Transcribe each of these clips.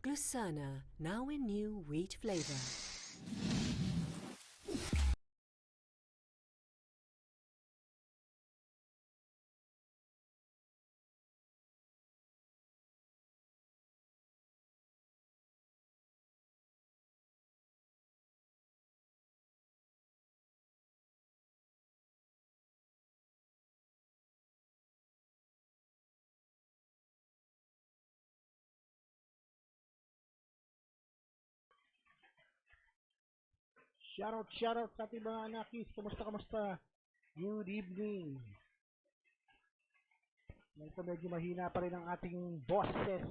Glusana, now in new wheat flavor. Shoutout sa ating mga anakis. Kamusta? Good evening. Ito medyo mahina pa rin ang ating bosses.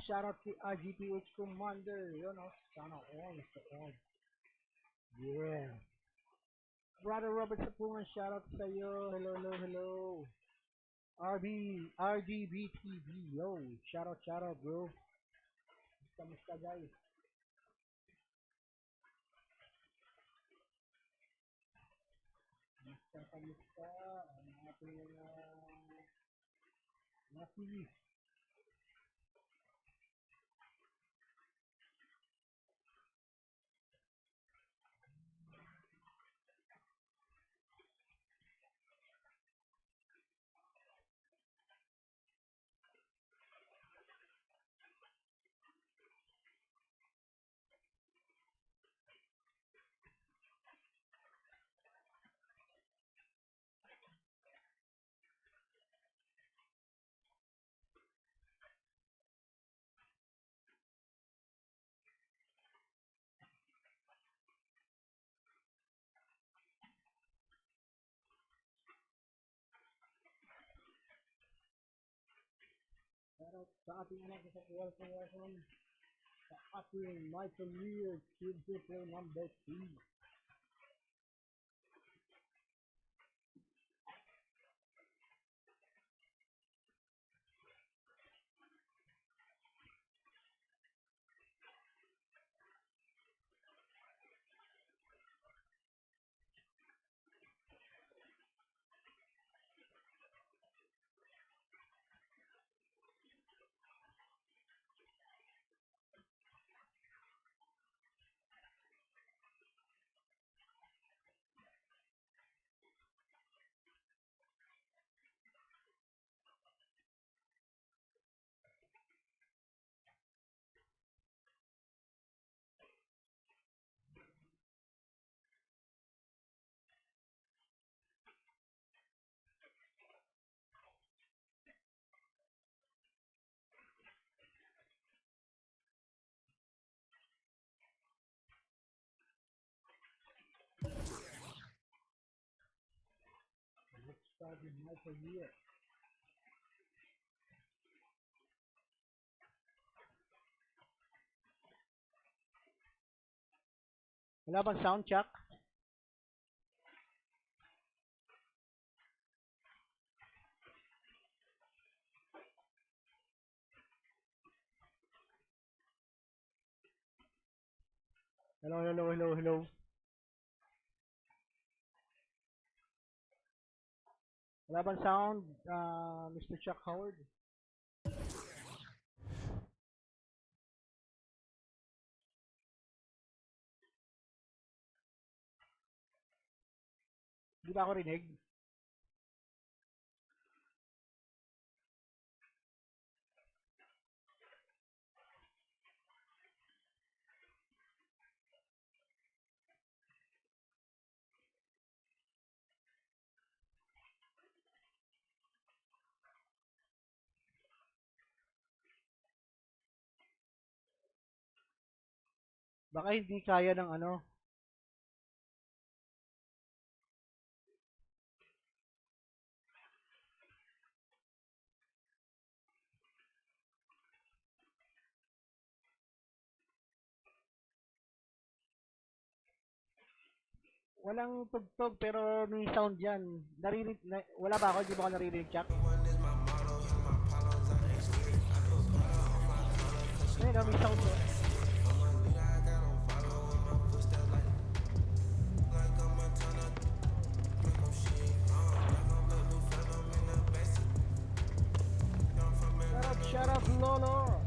Shoutout si RGPH Commander. Yun o. Sana all. Mr. All. Yeah. Brother Robert Sapungan, shoutout sa iyo. Hello. RDBTV. Yo. Shoutout bro. Kamusta guys? Kamusta? Ang ating nakinis. Shoutout sa ating anak sa welcome sa ating my career kid play number 3. Let's start with my career. Wala bang sound check? Hello. Wala bang sound, Mr. Chuck Howard? Di ba ako rinig? Baka hindi kaya ng ano. Walang tugtog pero may sound yan. Wala ba ako? Hindi mo ako naririnig, Chuck? Ayun, may sound mo. Shout out Lolo.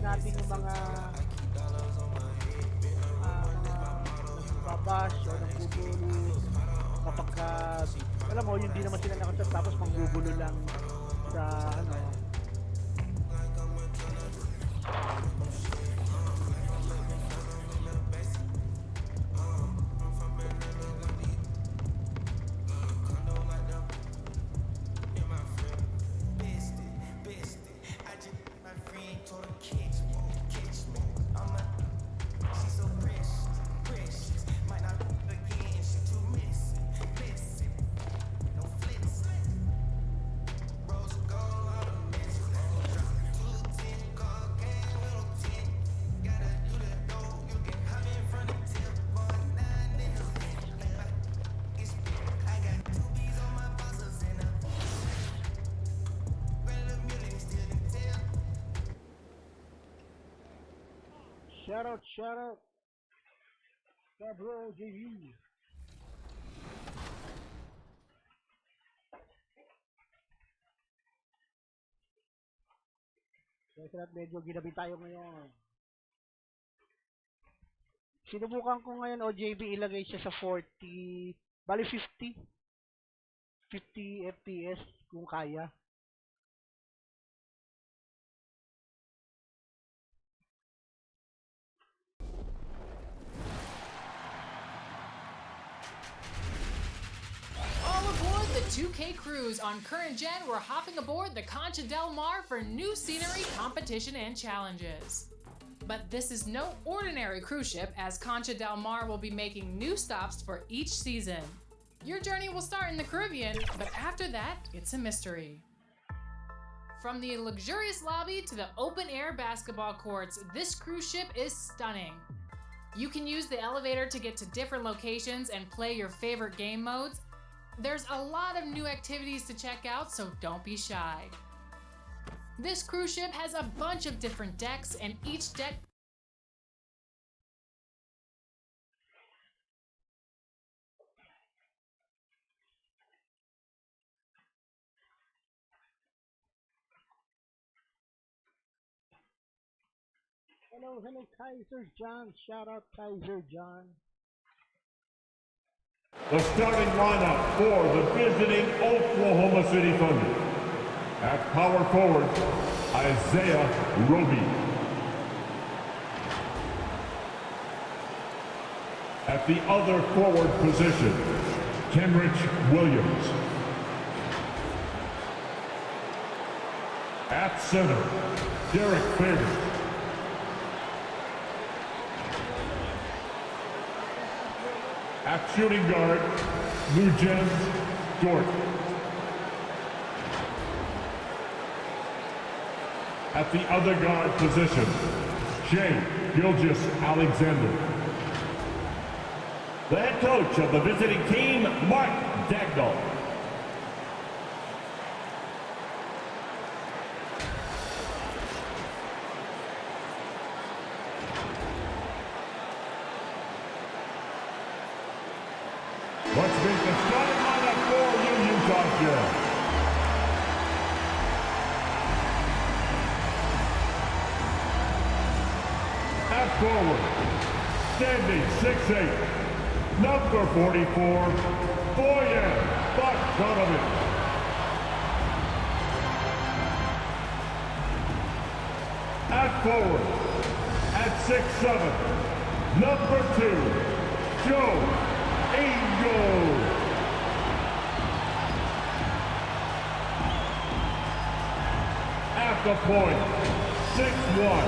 natin yung mga babash o nanggugulo kapag alam mo, hindi naman sila nakasat tapos manggugulo lang sa ano. Shout out, bro, JV. Kaya medyo ginabi tayo ngayon. Sinubukan ko ngayon OJB ilagay siya sa 40, bali 50 FPS kung kaya. All aboard the 2K cruise on current gen. We're hopping aboard the Concha Del Mar for new scenery, competition, and challenges. But this is no ordinary cruise ship, as Concha Del Mar will be making new stops for each season. Your journey will start in the Caribbean, but after that, it's a mystery. From the luxurious lobby to the open-air basketball courts, this cruise ship is stunning. You can use the elevator to get to different locations and play your favorite game modes. There's a lot of new activities to check out, so don't be shy. This cruise ship has a bunch of different decks, and each deck Hello, Kaiser John. Shout out Kaiser John. The starting lineup for the visiting Oklahoma City Thunder. At power forward, Isaiah Roby. At the other forward position, Kenrich Williams. At center, Derek Faber. At shooting guard, Lugens Dort. At the other guard position, Shane Gilgis Alexander. The head coach of the visiting team, Mark Dagnall. Let's meet the starting lineup for you, Utah Jazz. At forward, standing 6'8", number 44, Boyan Bogdanovic. At forward, at 6'7", number 2, Joe Angel. At the point, 6'1",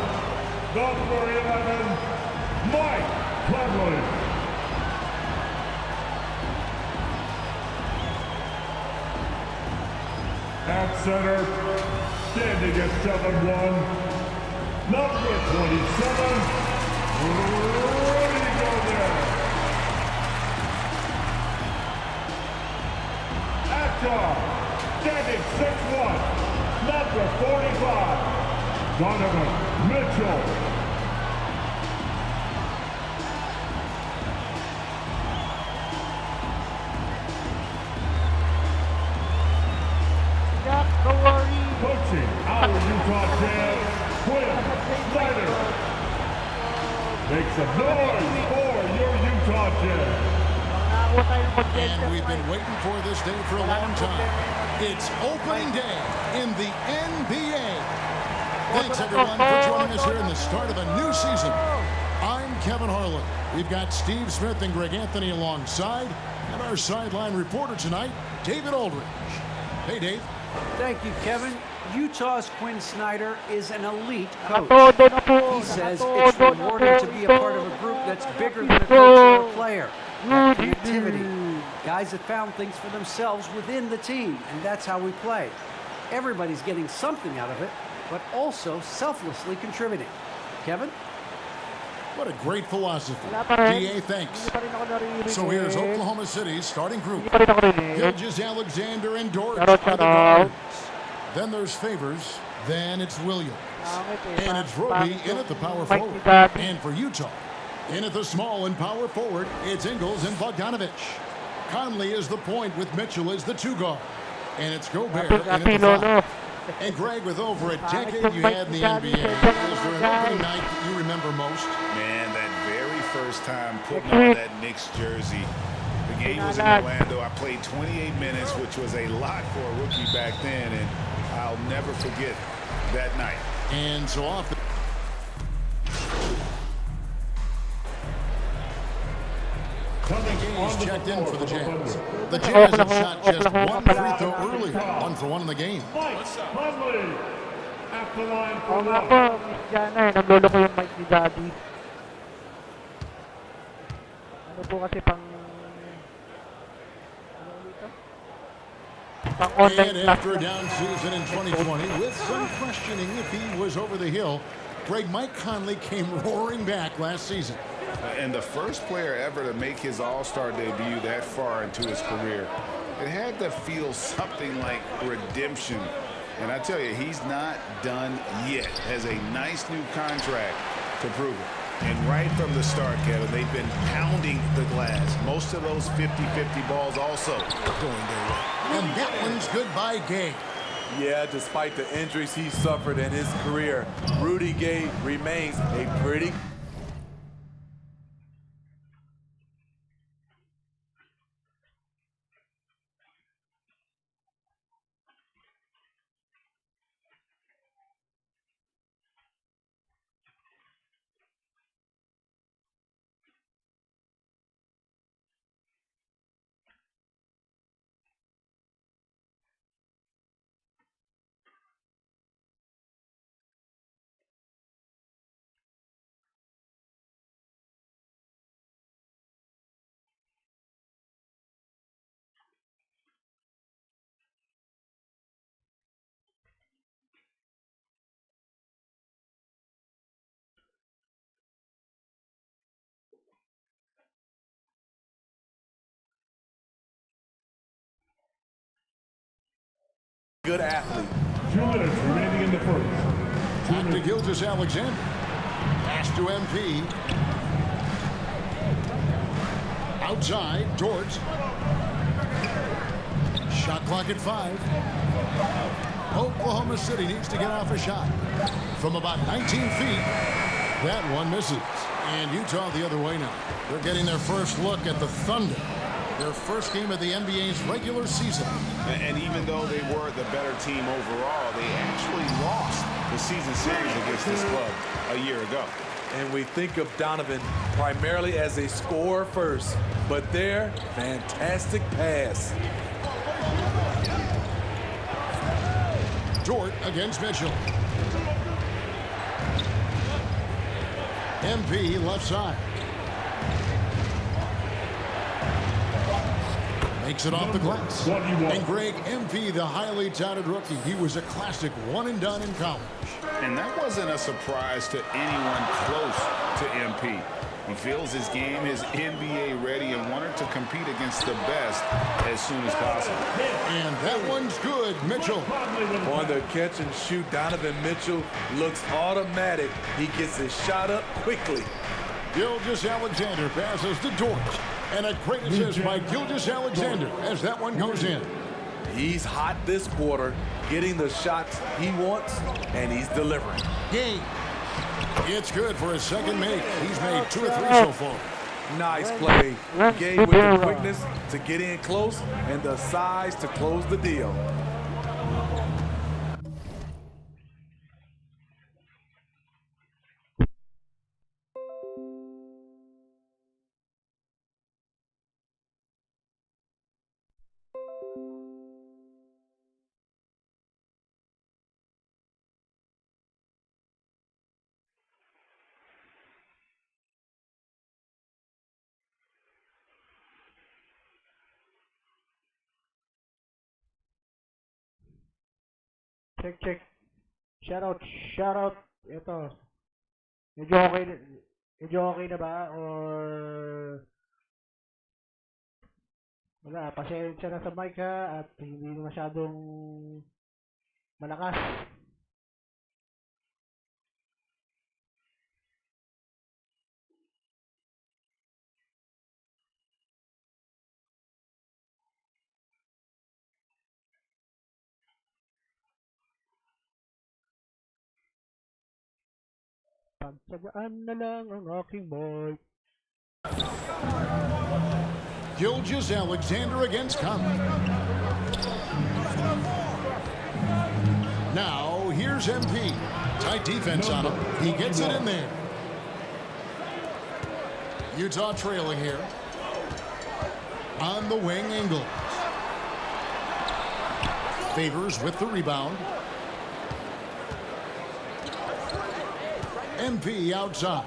number 11, Mike Cleveland. At center, standing at 7'1", number 27, Rudy Gobert. At guard, standing 6'1", number 45, Donovan Mitchell. Coaching our Utah Jazz, Quinn Snyder. Make some noise for your Utah Jazz. And we've been waiting for this day for a long time. It's opening day in the NBA. Thanks, everyone, for joining us here in the start of a new season. I'm Kevin Harlan. We've got Steve Smith and Greg Anthony alongside, and our sideline reporter tonight, David Aldridge. Hey, Dave. Thank you, Kevin. Utah's Quinn Snyder is an elite coach. He says it's rewarding to be a part of a group that's bigger than a coach or a player. That connectivity. Guys that found things for themselves within the team, and that's how we play. Everybody's getting something out of it, but also selflessly contributing. Kevin? What a great philosophy. DA, thanks. So here's Oklahoma City's starting group. Gilgeous-Alexander and Dort are the guards. Then there's Favors. Then it's Williams. And it's Roby in at the power forward. And for Utah, in at the small and power forward, it's Ingles and Bogdanovich. Conley is the point with Mitchell as the two guard. And it's Gobert in at the five. And Greg, with over a decade you had in the NBA, was there an opening night that you remember most? Man, that very first time putting on that Knicks jersey. The game was in Orlando. I played 28 minutes, which was a lot for a rookie back then, and I'll never forget that night. And so off. He's checked in for the Jazz. The Jazz have shot just one free throw earlier, 1-for-1 in the game. Mike Conley at the line for Oo nga one. po, Miss Jana, naglolo ko yung mic ni Daddy. Ano po kasi pang... Ano dito? Pang online And class. after a down season in 2020, with some questioning if he was over the hill, Mike Conley came roaring back last season. And the first player ever to make his All-Star debut that far into his career, it had to feel something like redemption. And I tell you, he's not done yet. Has a nice new contract to prove it. And right from the start, Kevin, they've been pounding the glass. Most of those 50-50 balls also going their way. And that one's goodbye Gay. Yeah, despite the injuries he suffered in his career, Rudy Gay remains a pretty good athlete. 2 minutes remaining in the first. Back to Gilgeous-Alexander. Pass to MP. Outside, Dort. Shot clock at 5. Oklahoma City needs to get off a shot from about 19 feet. That one misses. And Utah the other way now. They're getting their first look at the Thunder. Their first game of the NBA's regular season. And even though they were the better team overall, they actually lost the season series against this club a year ago. And we think of Donovan primarily as a scorer first, but their fantastic pass. Dort against Mitchell. MP left side. Makes it off the glass. And Greg, MP, the highly touted rookie, he was a classic one and done in college. And that wasn't a surprise to anyone close to MP. He feels his game is NBA ready and wanted to compete against the best as soon as possible. And that one's good, Mitchell. On the catch and shoot, Donovan Mitchell looks automatic. He gets his shot up quickly. Gilgeous-Alexander passes to Dort. And a great assist by Gilgeous-Alexander as that one goes in. He's hot this quarter, getting the shots he wants, and he's delivering. Game. It's good for his second make. He's made 2 or 3 so far. Nice play. Game with the quickness to get in close and the size to close the deal. Check. Shout out. Ito. Medyo okay na ba? Or wala, pasensya na sa mic ha, at hindi masyadong malakas. Pagsagaan na lang ang aking mic. Gilgeous Alexander against Conley. Now, here's MP. Tight defense on him. He gets it in there. Utah trailing here. On the wing, Ingles. Favors with the rebound. MP outside.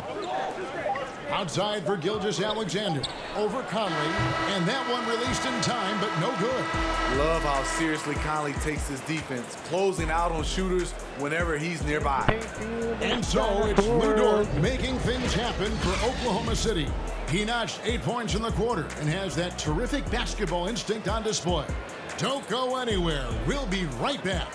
Outside for Gilgeous Alexander. Over Conley. And that one released in time, but no good. Love how seriously Conley takes his defense, closing out on shooters whenever he's nearby. And so it's Lou Dort making things happen for Oklahoma City. He notched 8 points in the quarter and has that terrific basketball instinct on display. Don't go anywhere. We'll be right back.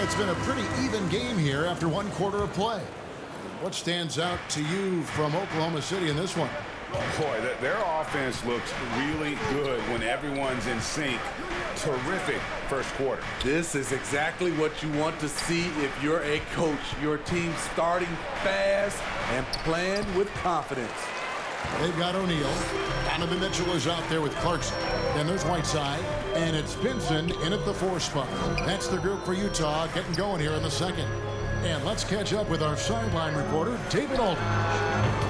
It's been a pretty even game here after 1 quarter of play. What stands out to you from Oklahoma City in this one? Boy, their offense looks really good when everyone's in sync. Terrific first quarter. This is exactly what you want to see if you're a coach. Your team starting fast and playing with confidence. They've got O'Neal. Donovan Mitchell is out there with Clarkson. Then there's Whiteside. And it's Pinson in at the 4 spot. That's the group for Utah getting going here in the second. And let's catch up with our sideline reporter, David Aldridge.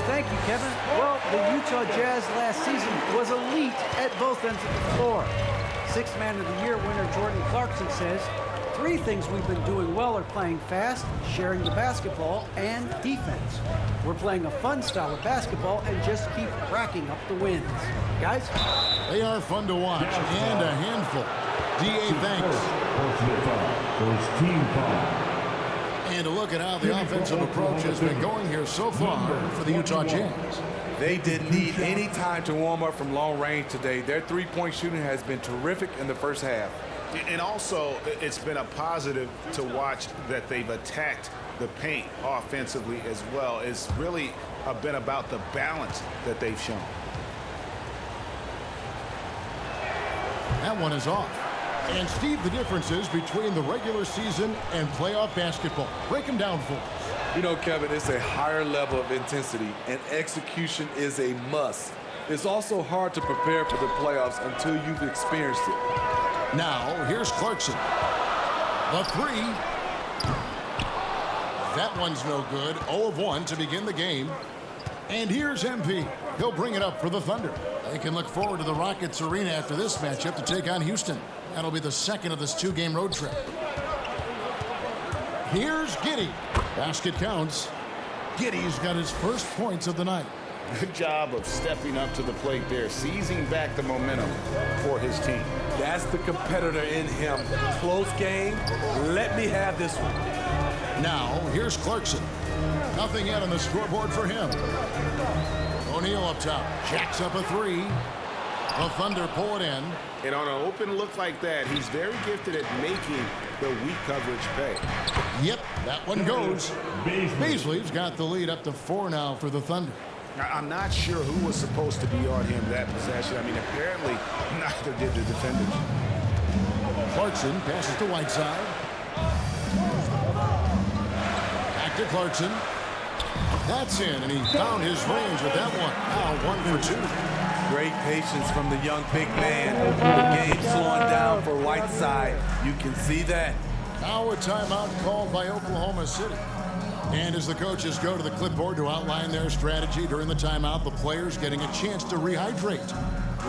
Thank you, Kevin. Well, the Utah Jazz last season was elite at both ends of the floor. Sixth Man of the Year winner Jordan Clarkson says, 3 things we've been doing well are playing fast, sharing the basketball, and defense. We're playing a fun style of basketball and just keep racking up the wins. Guys? They are fun to watch and a handful. DA, thanks. First team foul. And to look at how the offensive approach has been going here so far for the Utah Jazz. They didn't need any time to warm up from long range today. Their three-point shooting has been terrific in the first half. And also, it's been a positive to watch that they've attacked the paint offensively as well. It's really been about the balance that they've shown. That one is off. And Steve, the differences between the regular season and playoff basketball. Break them down for us. You know, Kevin, it's a higher level of intensity, and execution is a must. It's also hard to prepare for the playoffs until you've experienced it. Now, here's Clarkson. The 3. That one's no good. 0 of 1 to begin the game. And here's MP. He'll bring it up for the Thunder. They can look forward to the Rockets Arena after this matchup to take on Houston. That'll be the second of this 2-game road trip. Here's Giddey. Basket counts. Giddey's got his first points of the night. Good job of stepping up to the plate there, seizing back the momentum for his team. That's the competitor in him. Close game. Let me have this one. Now, here's Clarkson. Nothing yet on the scoreboard for him. O'Neal up top. Jacks up a 3. The Thunder pull it in. And on an open look like that, he's very gifted at making the weak coverage pay. Yep, that one goes. Beasley's got the lead up to 4 now for the Thunder. I'm not sure who was supposed to be on him that possession. I mean, apparently neither did the defenders. Clarkson passes to Whiteside. Back to Clarkson. That's in, and he found his range with that one. Now 1 for 2. Great patience from the young big man. The game slowing down for Whiteside. You can see that. Now a timeout called by Oklahoma City. And as the coaches go to the clipboard to outline their strategy during the timeout, the players getting a chance to rehydrate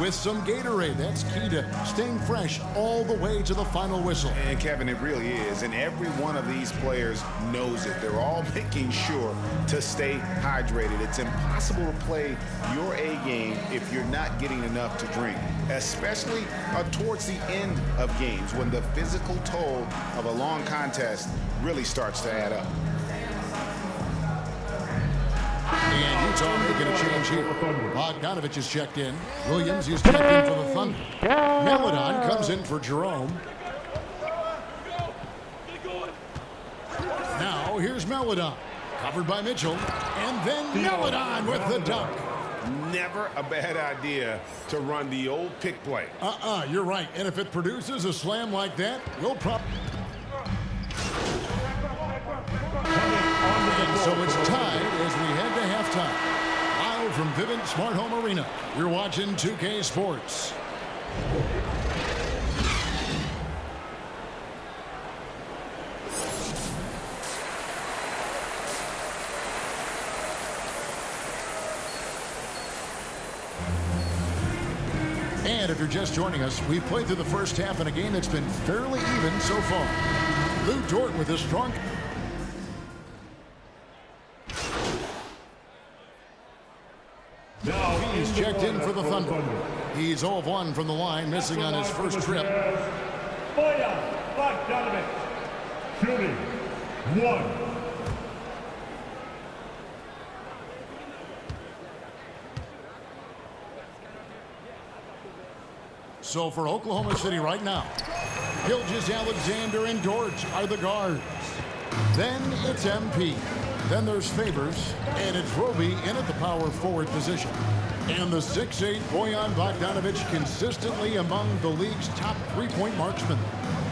with some Gatorade. That's key to staying fresh all the way to the final whistle. And Kevin, it really is. And every one of these players knows it. They're all making sure to stay hydrated. It's impossible to play your A game if you're not getting enough to drink, especially towards the end of games when the physical toll of a long contest really starts to add up. And Utah making a change here. Bogdanovich is checked in. Williams is checked in for the Thunder. Meladon comes in for Jerome. Now here's Meladon. Covered by Mitchell. And then Meladon with the dunk. Never a bad idea to run the old pick play. You're right. And if it produces a slam like that, we'll probably... And so it's tied as we head to halftime. Live from Vivint Smart Home Arena, you're watching 2K Sports. And if you're just joining us, we played through the first half in a game that's been fairly even so far. Lou Dort with a strong... Now He's checked in for the Thunder. He's 0 of 1 from the line, missing on his first trip. Bojan Bogdanović, shooting 1. So for Oklahoma City right now, Gilgeous Alexander and Dort are the guards. Then it's MP. Then there's Favors, and it's Roby in at the power forward position. And the 6'8" Bojan Bogdanović consistently among the league's top three-point marksmen.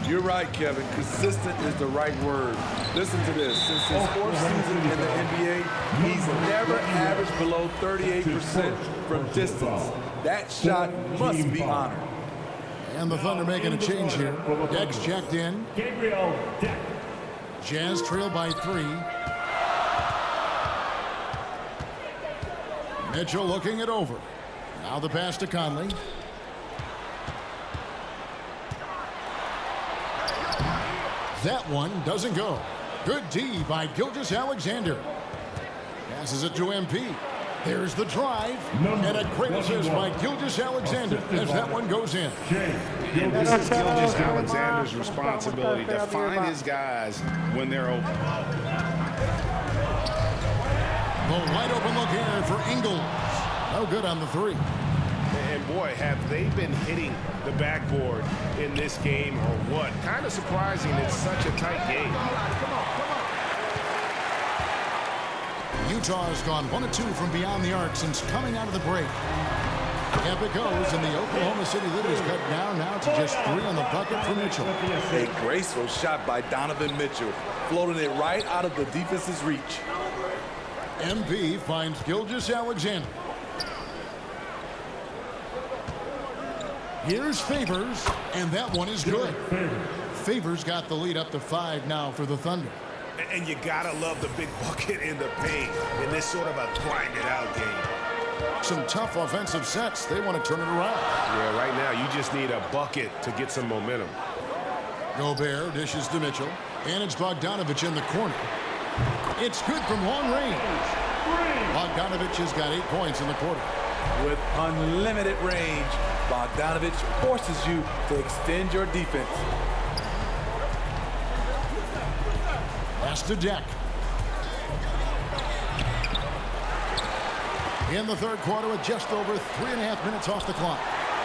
You're right, Kevin. Consistent is the right word. Listen to this. Since his fourth season in the NBA, he's never averaged below 38% from distance. That shot must be honored. And the Thunder making a change here. Deck's checked in. Gabriel Deck. Jazz trail by 3. Mitchell looking it over. Now the pass to Conley. That one doesn't go. Good D by Gilgeous Alexander. Passes it to MP. There's the drive. And a great assist by Gilgeous Alexander as that one goes in. And this is Gilgeous Alexander's responsibility to find his guys when they're open. The wide open look here for Ingles. No good on the 3. And boy, have they been hitting the backboard in this game or what? Kind of surprising. It's such a tight game. Utah has gone 1 of 2 from beyond the arc since coming out of the break. Up it goes, and the Oklahoma City lead is cut down now to just 3 on the bucket for Mitchell. A graceful shot by Donovan Mitchell, floating it right out of the defense's reach. MP finds Gilgeous Alexander. Here's Favors, and that one is good. Favors got the lead up to 5 now for the Thunder. And you gotta love the big bucket in the paint in this sort of a grind-it-out game. Some tough offensive sets. They want to turn it around. Yeah, right now you just need a bucket to get some momentum. Gobert dishes to Mitchell, and it's Bogdanovich in the corner. It's good from long range. Bogdanovich has got 8 points in the quarter. With unlimited range, Bogdanovich forces you to extend your defense. Pass to Deck. In the third quarter with just over 3.5 minutes off the clock.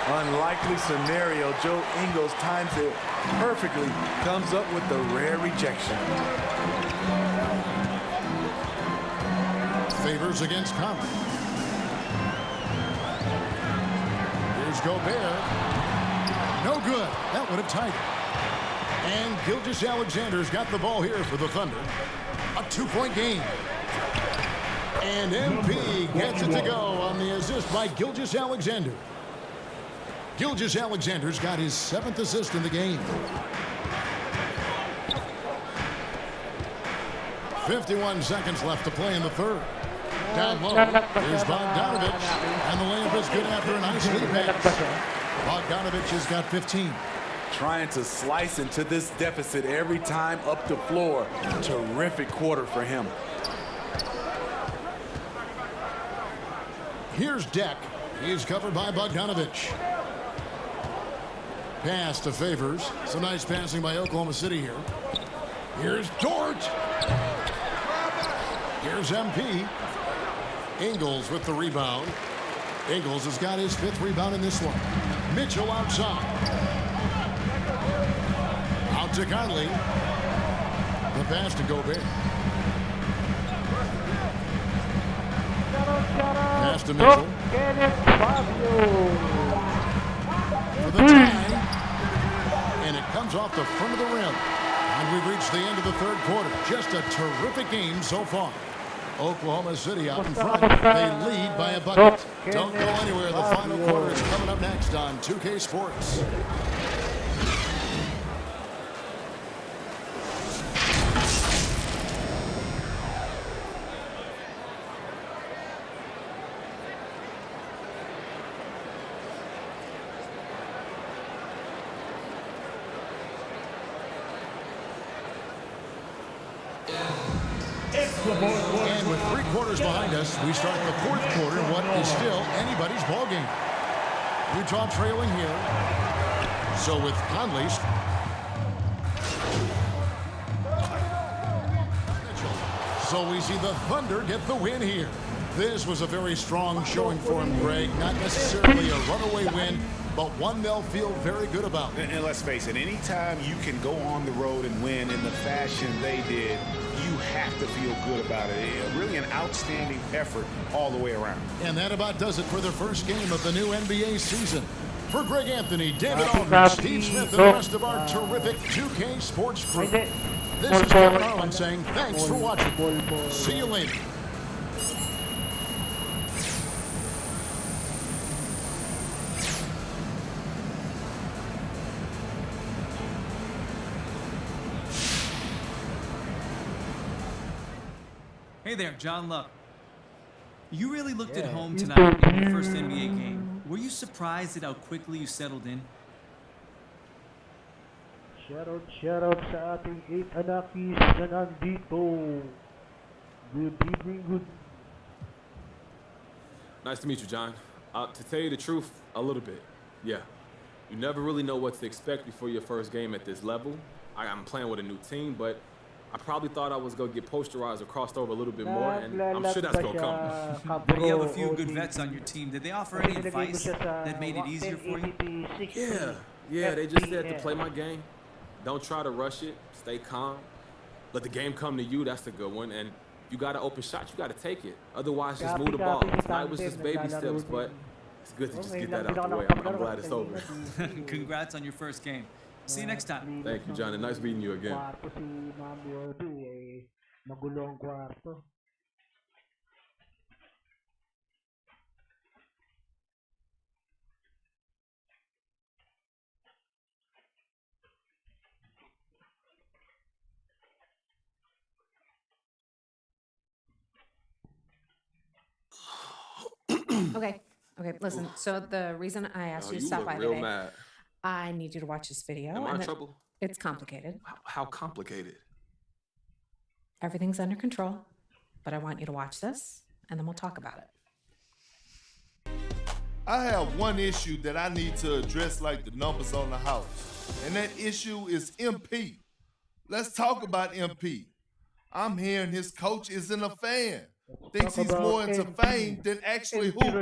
Unlikely scenario. Joe Ingles times it perfectly. Comes up with the rare rejection. Favors against Conley. Here's Gobert. No good. That would have tied it. And Gilgeous-Alexander's got the ball here for the Thunder. A 2-point game. And MP gets it to go on the assist by Gilgeous-Alexander. Gilgeous-Alexander's got his 7th assist in the game. 51 seconds left to play in the third. Down low is Bogdanovich, and the layup is good after a nice lead pass. Bogdanovich has got 15. Trying to slice into this deficit every time up the floor. Terrific quarter for him. Here's Deck. He's covered by Bogdanovich. Pass to Favors. Some nice passing by Oklahoma City here. Here's Dort. Here's MP. Ingles with the rebound. Ingles has got his 5th rebound in this one. Mitchell outside. Out to Conley. The pass to Gobert. Pass to Mitchell. For the tie. And it comes off the front of the rim. And we've reached the end of the third quarter. Just a terrific game so far. Oklahoma City out in front. They lead by a bucket. Don't go anywhere. The final quarter is coming up next on 2K Sports. And with 3 quarters behind us, we start the 4th quarter in what is still anybody's ball game. Utah trailing here. So with Conley. So we see the Thunder get the win here. This was a very strong showing for him, Greg. Not necessarily a runaway win, but one they'll feel very good about. And let's face it, anytime you can go on the road and win in the fashion they did, you have to feel good about it. Really an outstanding effort all the way around. And that about does it for the first game of the new NBA season. For Greg Anthony, David Aldridge, Steve Smith, and the rest of our terrific 2K Sports crew, this is Kevin Harlan saying thanks for watching. See you later. Hey there, John Luck. You really looked at home tonight in your first NBA game. Were you surprised at how quickly you settled in? Shoutout sa ating 8 anakis na nandito. Good evening, good. Nice to meet you, John. To tell you the truth, a little bit. Yeah. You never really know what to expect before your first game at this level. I'm playing with a new team, but I probably thought I was going to get posterized or crossed over a little bit more, and I'm sure that's going to come. But you have a few good vets on your team. Did they offer any advice that made it easier for you? Yeah, they just said to play my game. Don't try to rush it. Stay calm. Let the game come to you. That's a good one. And you got an open shot, you got to take it. Otherwise, just move the ball. Tonight was just baby steps, but it's good to just get that out the way. I'm glad it's over. Congrats on your first game. See you next time. Thank you, John, and nice meeting you again. Okay, listen. So the reason I asked you to stop by today, mad. I need you to watch this video. Am I in trouble? It's complicated. How complicated? Everything's under control, but I want you to watch this, and then we'll talk about it. I have one issue that I need to address like the numbers on the house, and that issue is MP. Let's talk about MP. I'm hearing his coach isn't a fan. Thinks he's more into fame than actually hoop.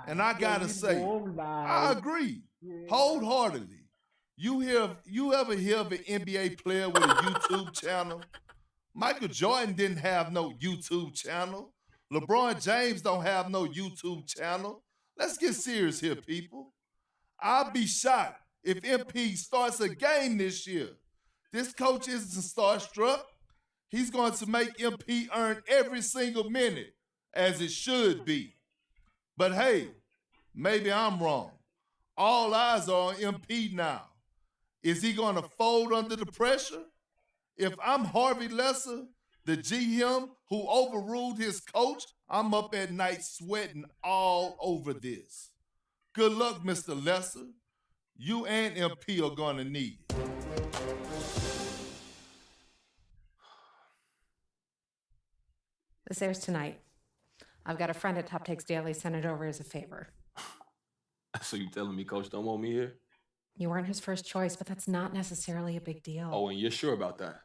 And I gotta say, I agree wholeheartedly. You ever hear of an NBA player with a YouTube channel? Michael Jordan didn't have no YouTube channel. LeBron James don't have no YouTube channel. Let's get serious here, people. I'll be shocked if MP starts a game this year This coach isn't starstruck. He's going to make MP earn every single minute, as it should be. But hey, maybe I'm wrong. All eyes are on MP now. Is he going to fold under the pressure? If I'm Harvey Lesser, the GM who overruled his coach, I'm up at night sweating all over this. Good luck, Mr. Lesser. You and MP are going to need it. This airs tonight. I've got a friend at Top Takes Daily send it over as a favor. So you telling me Coach don't want me here? You weren't his first choice, but that's not necessarily a big deal. Oh, and you're sure about that?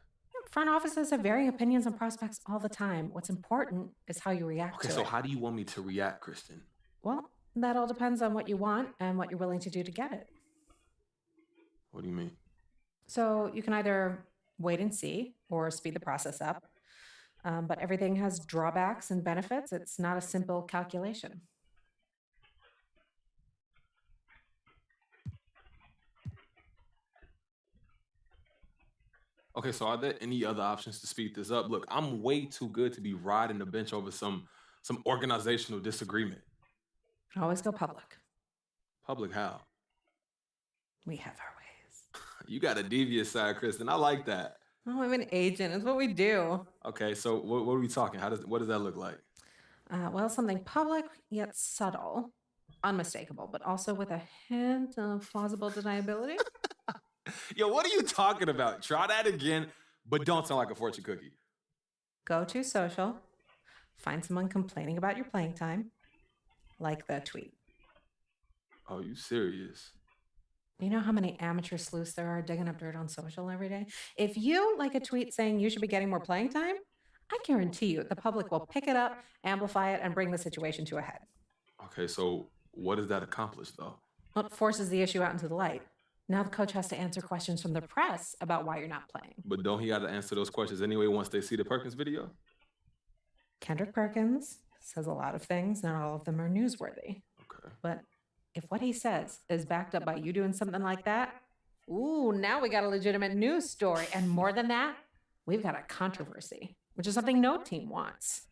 Front offices have varying opinions on prospects all the time. What's important is how you react to it. Okay, so how do you want me to react, Kristen? Well, that all depends on what you want and what you're willing to do to get it. What do you mean? So you can either wait and see or speed the process up. But everything has drawbacks and benefits. It's not a simple calculation. Okay, so are there any other options to speed this up? Look, I'm way too good to be riding the bench over some organizational disagreement. Always go public. Public how? We have our ways. You got a devious side, Kristen. I like that. Oh, I'm an agent. It's what we do. Okay, so what are we talking? What does that look like? Well, something public yet subtle, unmistakable, but also with a hint of plausible deniability. Yo, what are you talking about? Try that again, but don't sound like a fortune cookie. Go to social, find someone complaining about your playing time, like the tweet. Oh, you serious? You know how many amateur sleuths there are digging up dirt on social every day? If you like a tweet saying you should be getting more playing time, I guarantee you the public will pick it up, amplify it, and bring the situation to a head. Okay, so what does that accomplish, though? Well, it forces the issue out into the light. Now the coach has to answer questions from the press about why you're not playing. But don't he got to answer those questions anyway once they see the Perkins video? Kendrick Perkins says a lot of things. Not all of them are newsworthy. Okay. But if what he says is backed up by you doing something like that, ooh, now we got a legitimate news story. And more than that, we've got a controversy, which is something no team wants.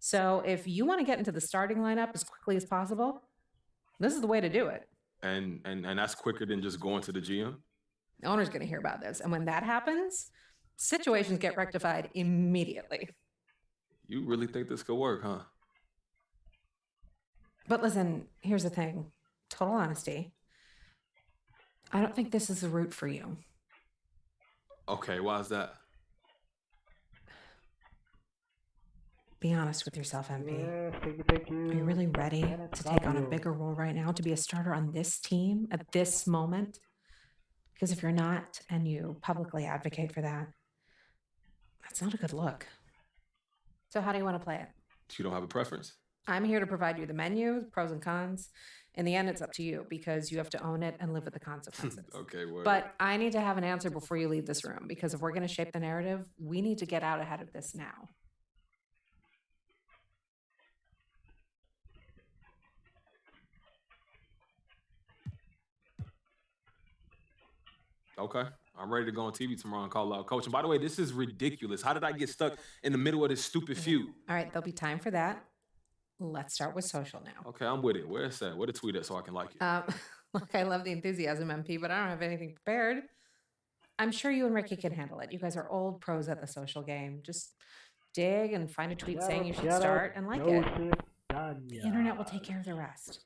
So if you want to get into the starting lineup as quickly as possible, this is the way to do it. And that's quicker than just going to the GM? The owner's going to hear about this. And when that happens, situations get rectified immediately. You really think this could work, huh? But listen, here's the thing. Total honesty. I don't think this is the route for you. Okay, why is that? Be honest with yourself, MP. Thank you. Are you really ready to take on a bigger role right now, to be a starter on this team at this moment? Because if you're not, and you publicly advocate for that, that's not a good look. So how do you want to play it? You don't have a preference? I'm here to provide you the menu, pros and cons. In the end, it's up to you because you have to own it and live with the consequences. Okay, word. But I need to have an answer before you leave this room, because if we're going to shape the narrative, we need to get out ahead of this now. Okay. I'm ready to go on TV tomorrow and call out Coach. And by the way, this is ridiculous. How did I get stuck in the middle of this stupid feud? All right, there'll be time for that. Let's start with social now. Okay, I'm with it. Where's that? Where the tweet at so I can like it? Look, I love the enthusiasm, MP, but I don't have anything prepared. I'm sure you and Ricky can handle it. You guys are old pros at the social game. Just dig and find a tweet saying you should start and like it. The internet will take care of the rest.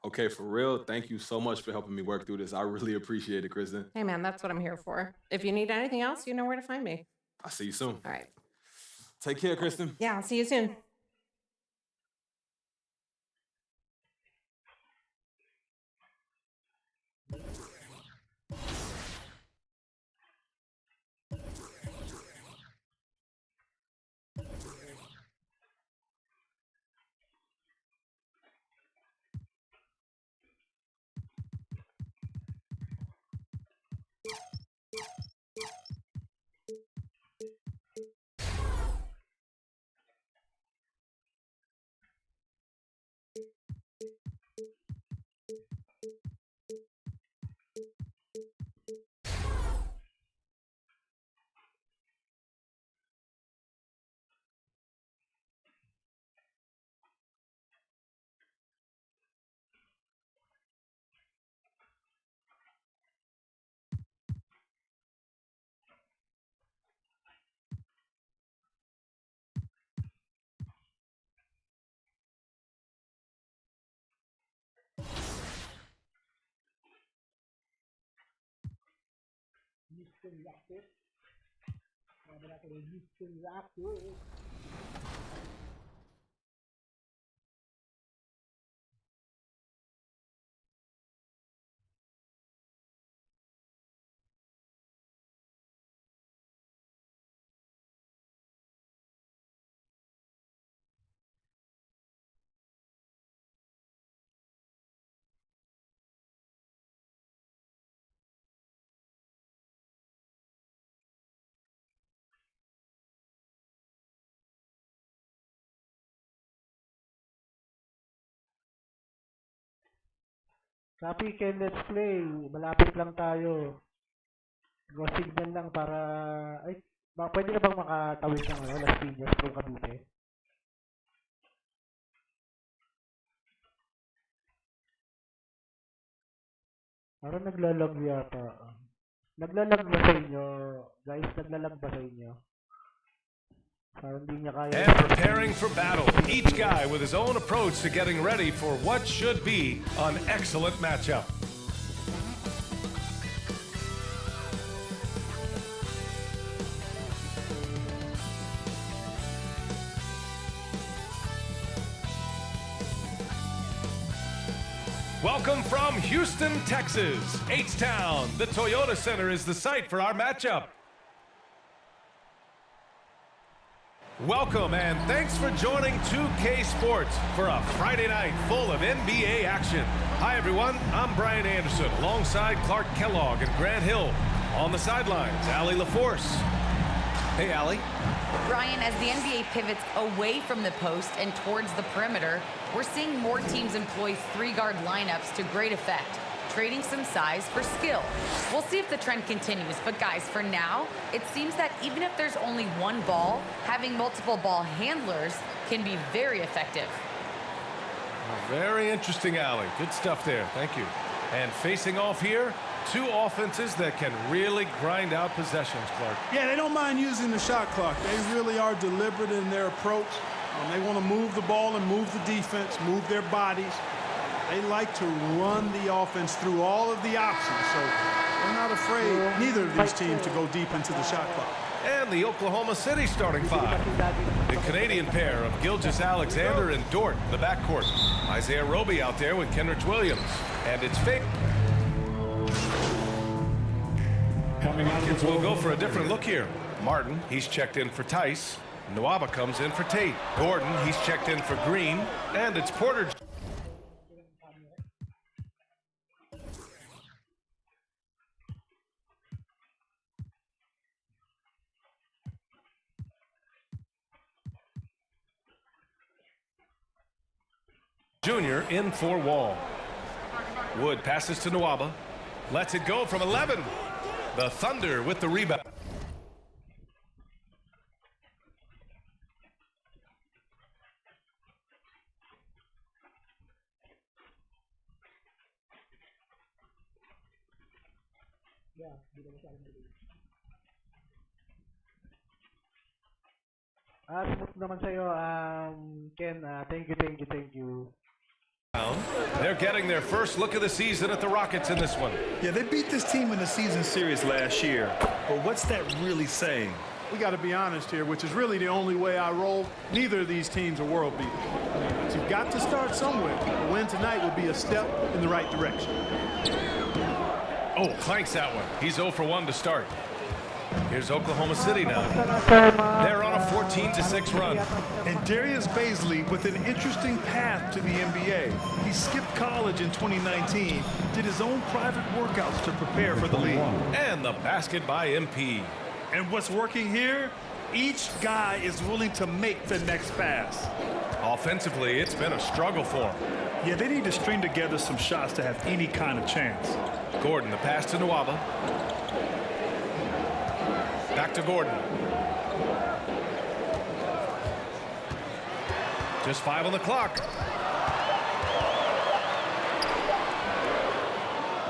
Okay, for real, thank you so much for helping me work through this. I really appreciate it, Kristen. Hey, man, that's what I'm here for. If you need anything else, you know where to find me. I'll see you soon. All right. Take care, Kristen. Yeah, I'll see you soon. Houston Rockets. Sabi natin yung Houston Rockets. Copy, Ken, let's play. Malapit lang tayo. Go signal lang para... Ay, pwede na bang makatawid ng Las Piñas from Cavite? Parang naglalag yata. Naglalag ba sa inyo? Guys, naglalag ba sa inyo? Parang hindi niya kaya. And preparing for battle. Each guy with his own approach to getting ready for what should be an excellent matchup. Welcome from Houston, Texas, H-Town. The Toyota Center is the site for our matchup. Welcome and thanks for joining 2K Sports for a Friday night full of NBA action. Hi everyone, I'm Brian Anderson alongside Clark Kellogg and Grant Hill. On the sidelines, Allie LaForce. Hey Allie. Brian, as the NBA pivots away from the post and towards the perimeter, we're seeing more teams employ three-guard lineups to great effect, trading some size for skill. We'll see if the trend continues, but guys, for now, it seems that even if there's only one ball, having multiple ball handlers can be very effective. Very interesting, Allie. Good stuff there. Thank you. And facing off here, two offenses that can really grind out possessions, Clark. Yeah, they don't mind using the shot clock. They really are deliberate in their approach. They want to move the ball and move the defense, move their bodies. They like to run the offense through all of the options, so they're not afraid, neither of these teams, to go deep into the shot clock. And the Oklahoma City starting five. The Canadian pair of Gilgeous-Alexander and Dort in the backcourt. Isaiah Roby out there with Kenrich Williams. And it's fake. Rockets will go for a different look here. Martin, he's checked in for Tice. Nwaba comes in for Tate. Gordon, he's checked in for Green. And it's Porter. Junior in for Wall. Wood passes to Nwaba. Lets it go from 11. The Thunder with the rebound. Smooth naman sa'yo, Ken. Thank you. They're getting their first look of the season at the Rockets in this one. Yeah, they beat this team in the season series last year. But what's that really saying? We got to be honest here, which is really the only way I roll. Neither of these teams are world beaters. But you've got to start somewhere. A win tonight would be a step in the right direction. Oh, clanks that one. He's 0 for 1 to start. Here's Oklahoma City now. They're on a 14-6 run. And Darius Baisley with an interesting path to the NBA. He skipped college in 2019, did his own private workouts to prepare for the league. And the basket by MP. And what's working here? Each guy is willing to make the next pass. Offensively, it's been a struggle for him. Yeah, they need to string together some shots to have any kind of chance. Gordon, the pass to Nwaba. Back to Gordon. Just 5 on the clock.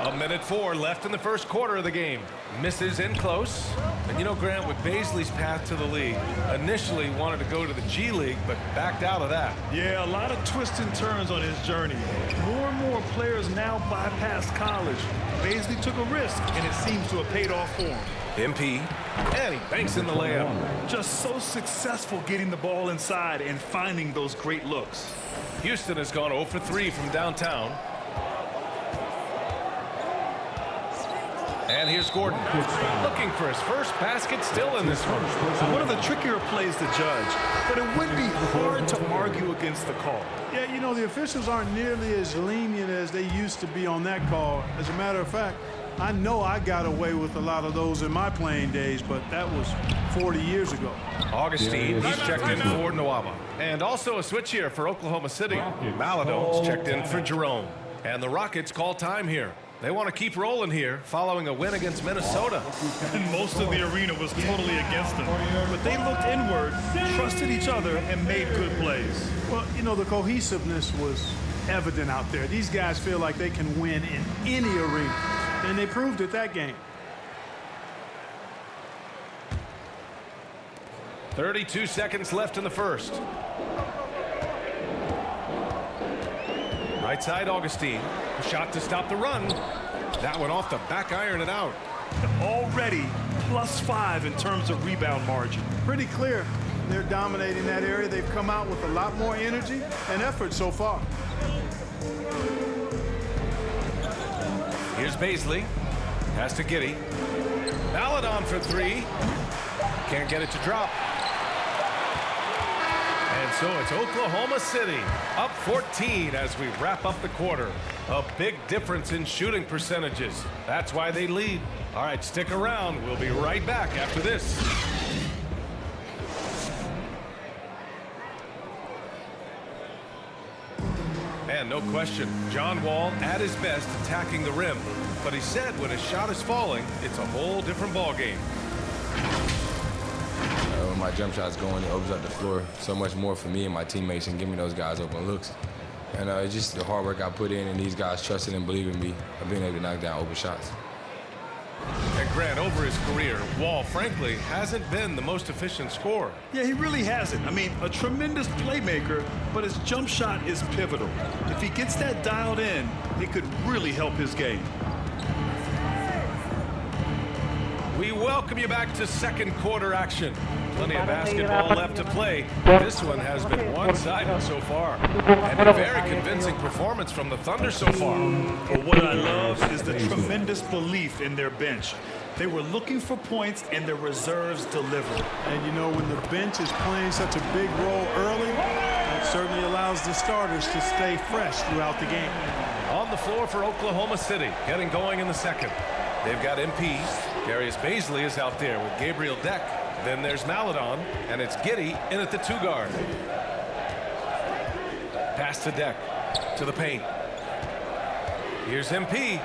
A minute 4 left in the first quarter of the game. Misses in close. And you know, Grant, with Baisley's path to the league, initially wanted to go to the G League, but backed out of that. Yeah, a lot of twists and turns on his journey. More and more players now bypass college. Baisley took a risk, and it seems to have paid off for him. MP, and he banks in the layup. Just so successful getting the ball inside and finding those great looks. Houston has gone 0 for 3 from downtown. And here's Gordon, looking for his first basket still in this one. One of the trickier plays to judge, but it would be hard to argue against the call. Yeah, you know, the officials aren't nearly as lenient as they used to be on that call. As a matter of fact, I know I got away with a lot of those in my playing days, but that was 40 years ago. Augustine, he's checked in for Nwaba. And also a switch here for Oklahoma City. Maladone's checked in for Jerome. And the Rockets call time here. They want to keep rolling here following a win against Minnesota. And most of the arena was totally against them. But they looked inward, trusted each other, and made good plays. Well, you know, the cohesiveness was evident out there. These guys feel like they can win in any arena. And they proved it that game. 32 seconds left in the first. Right side, Augustine. A shot to stop the run. That one off the back iron and out. Already +5 in terms of rebound margin. Pretty clear. They're dominating that area. They've come out with a lot more energy and effort so far. Here's Baisley. Pass to Giddey. Maladon for 3. Can't get it to drop. And so it's Oklahoma City up 14 as we wrap up the quarter. A big difference in shooting percentages. That's why they lead. All right, stick around. We'll be right back after this. And no question, John Wall at his best attacking the rim. But he said when his shot is falling, it's a whole different ballgame. When my jump shot's going, it opens up the floor so much more for me and my teammates and give me those guys open looks. And it's just the hard work I put in and these guys trusting and believing me of being able to knock down open shots. And Grant, over his career, Wall, frankly, hasn't been the most efficient scorer. Yeah, he really hasn't. I mean, a tremendous playmaker, but his jump shot is pivotal. If he gets that dialed in, it could really help his game. We welcome you back to second quarter action. Plenty of basketball left to play. This one has been one-sided so far. And a very convincing performance from the Thunder so far. But what I love is the tremendous belief in their bench. They were looking for points and their reserves delivered. And you know, when the bench is playing such a big role early, it certainly allows the starters to stay fresh throughout the game. On the floor for Oklahoma City, getting going in the second. They've got MP. Darius Baisley is out there with Gabriel Deck. Then there's Maladon, and it's Giddey in at the 2 guard. Pass to Deck, to the paint. Here's MP,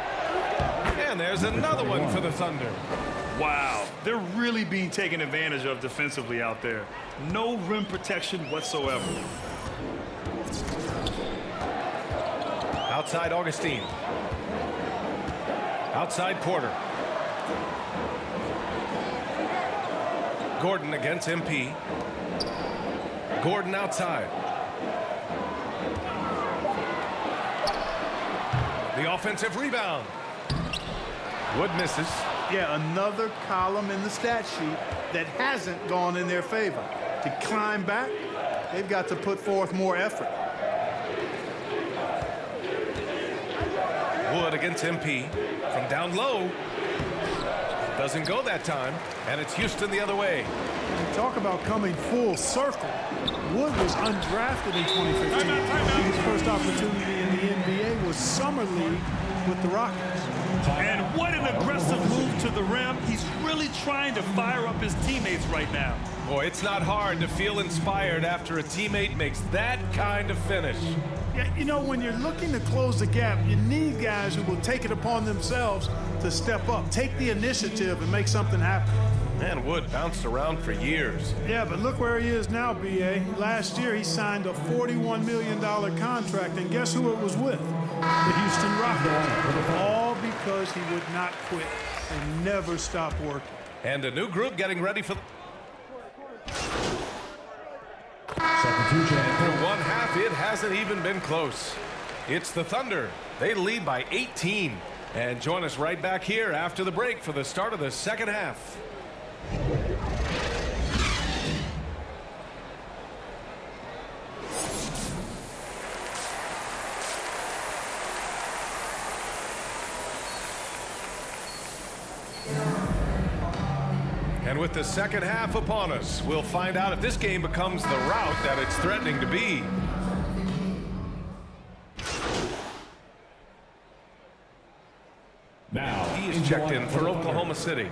and there's another one for the Thunder. Wow, they're really being taken advantage of defensively out there. No rim protection whatsoever. Outside Augustine. Outside Porter. Gordon against MP. Gordon outside. The offensive rebound. Wood misses. Yeah, another column in the stat sheet that hasn't gone in their favor. To climb back, they've got to put forth more effort. Wood against MP. From down low. Doesn't go that time, and it's Houston the other way. Talk about coming full circle. Wood was undrafted in 2015. His first opportunity in the NBA was Summer League with the Rockets. And what an aggressive move to the rim. He's really trying to fire up his teammates right now. Boy, it's not hard to feel inspired after a teammate makes that kind of finish. Yeah, you know, when you're looking to close the gap, you need guys who will take it upon themselves to step up, take the initiative, and make something happen. Man, Wood bounced around for years. Yeah, but look where he is now, B.A. Last year, he signed a $41 million contract, and guess who it was with? The Houston Rockets. All because he would not quit and never stop working. And a new group getting ready for... For one half, it hasn't even been close. It's the Thunder. They lead by 18. And join us right back here after the break for the start of the second half. And with the second half upon us, we'll find out if this game becomes the rout that it's threatening to be. Now, he is checked in for Oklahoma City.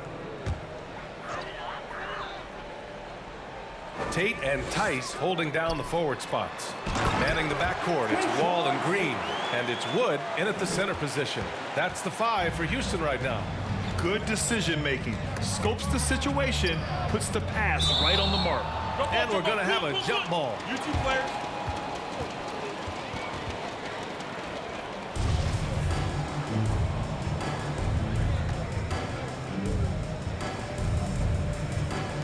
Tate and Tice holding down the forward spots. Manning the backcourt, it's Wall and Green. And it's Wood in at the center position. That's the 5 for Houston right now. Good decision making. Scopes the situation, puts the pass right on the mark. And we're going to have a jump ball. You two players.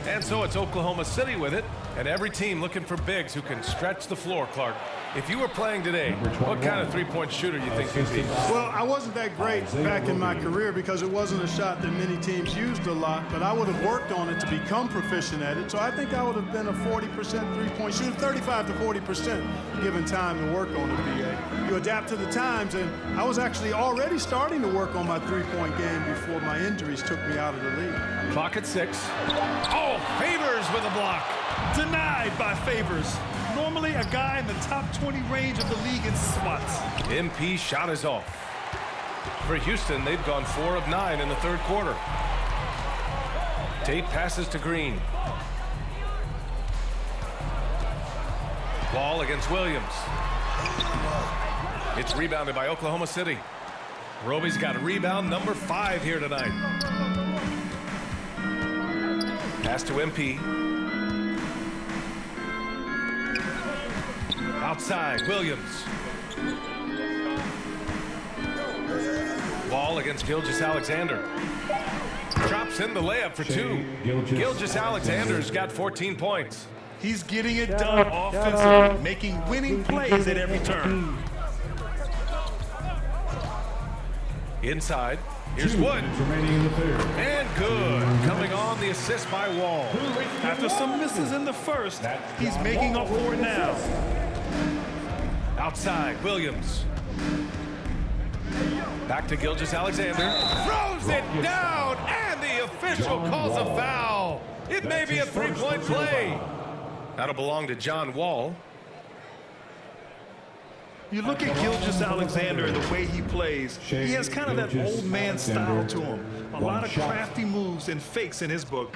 And so it's Oklahoma City with it, and every team looking for bigs who can stretch the floor, Clark. If you were playing today, what kind of three-point shooter you think you'd be? Well, I wasn't that great back in my career because it wasn't a shot that many teams used a lot, but I would have worked on it to become proficient at it. So I think I would have been a 40% three-point shooter, 35 to 40% given time to work on it, BA. You adapt to the times, and I was actually already starting to work on my three-point game before my injuries took me out of the league. Clock at 6. Oh, Favors with a block. Denied by Favors. Normally a guy in the top 20 range of the league in swats. MP shot is off. For Houston, they've gone 4 of 9 in the third quarter. Tate passes to Green. Ball against Williams. It's rebounded by Oklahoma City. Roby's got rebound number 5 here tonight. Pass to MP. Outside, Williams. Ball against Gilgeous-Alexander. Drops in the layup for 2. Gilgeous-Alexander's got 14 points. He's getting it done offensively, making winning plays at every turn. Inside, here's Wood. And good. Coming on the assist by Wall. After some misses in the first, he's making up for it now. Outside, Williams. Back to Gilgeous-Alexander. Throws it down, and the official calls a foul. It may be a three-point play. That'll belong to John Wall. You look at Gilgeous-Alexander and the way he plays, he has kind of that old man style to him. A lot of crafty moves and fakes in his book.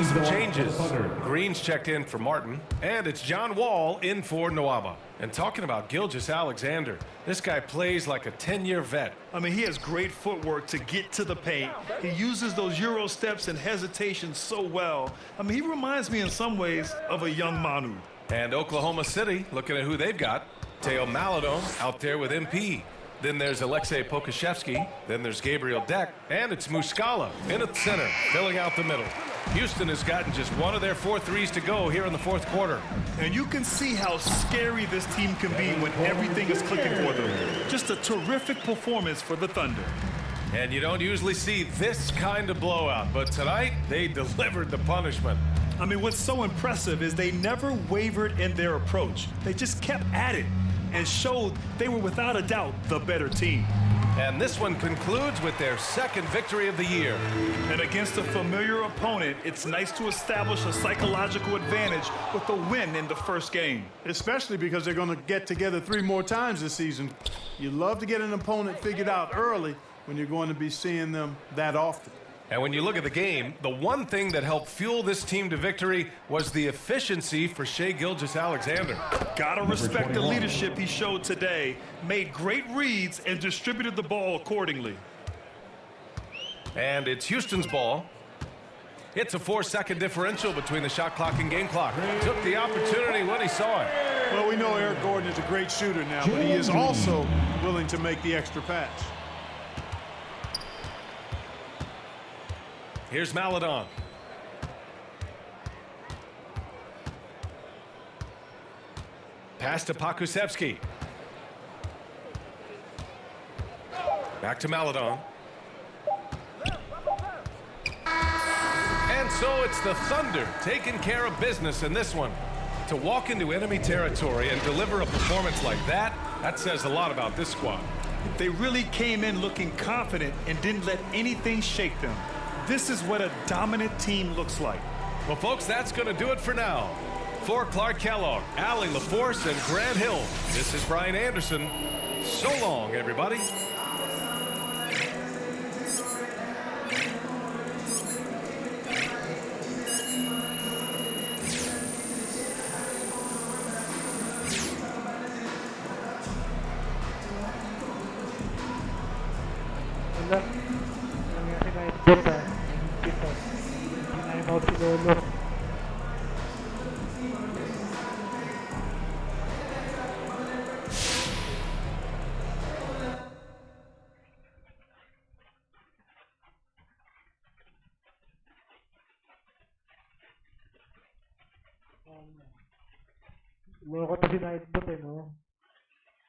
Some changes. Green's checked in for Martin, and it's John Wall in for Nwaba. And talking about Gilgeous-Alexander, this guy plays like a 10-year vet. I mean, he has great footwork to get to the paint. He uses those Euro steps and hesitation so well. I mean, he reminds me in some ways of a young Manu. And Oklahoma City, looking at who they've got. Teo Maladon out there with MP. Then there's Alexei Pokushevsky. Then there's Gabriel Deck. And it's Muscala in at the center, filling out the middle. Houston has gotten just one of their 4 threes to go here in the fourth quarter. And you can see how scary this team can be when everything is clicking for them. Just a terrific performance for the Thunder. And you don't usually see this kind of blowout, but tonight they delivered the punishment. I mean, what's so impressive is they never wavered in their approach. They just kept at it and showed they were without a doubt the better team. And this one concludes with their second victory of the year. And against a familiar opponent, it's nice to establish a psychological advantage with a win in the first game. Especially because they're going to get together 3 more times this season. You love to get an opponent figured out early when you're going to be seeing them that often. And when you look at the game, the one thing that helped fuel this team to victory was the efficiency for Shai Gilgeous-Alexander. Gotta respect the leadership he showed today. Made great reads and distributed the ball accordingly. And it's Houston's ball. It's a 4-second differential between the shot clock and game clock. Took the opportunity when he saw it. Well, we know Eric Gordon is a great shooter now, but he is also willing to make the extra pass. Here's Maladon. Pass to Pakusevsky. Back to Maladon. And so it's the Thunder taking care of business in this one. To walk into enemy territory and deliver a performance like that, that says a lot about this squad. They really came in looking confident and didn't let anything shake them. This is what a dominant team looks like. Well, folks, that's going to do it for now. For Clark Kellogg, Allie LaForce, and Grant Hill, this is Brian Anderson. So long, everybody. Loko to si Nightbot eh, no?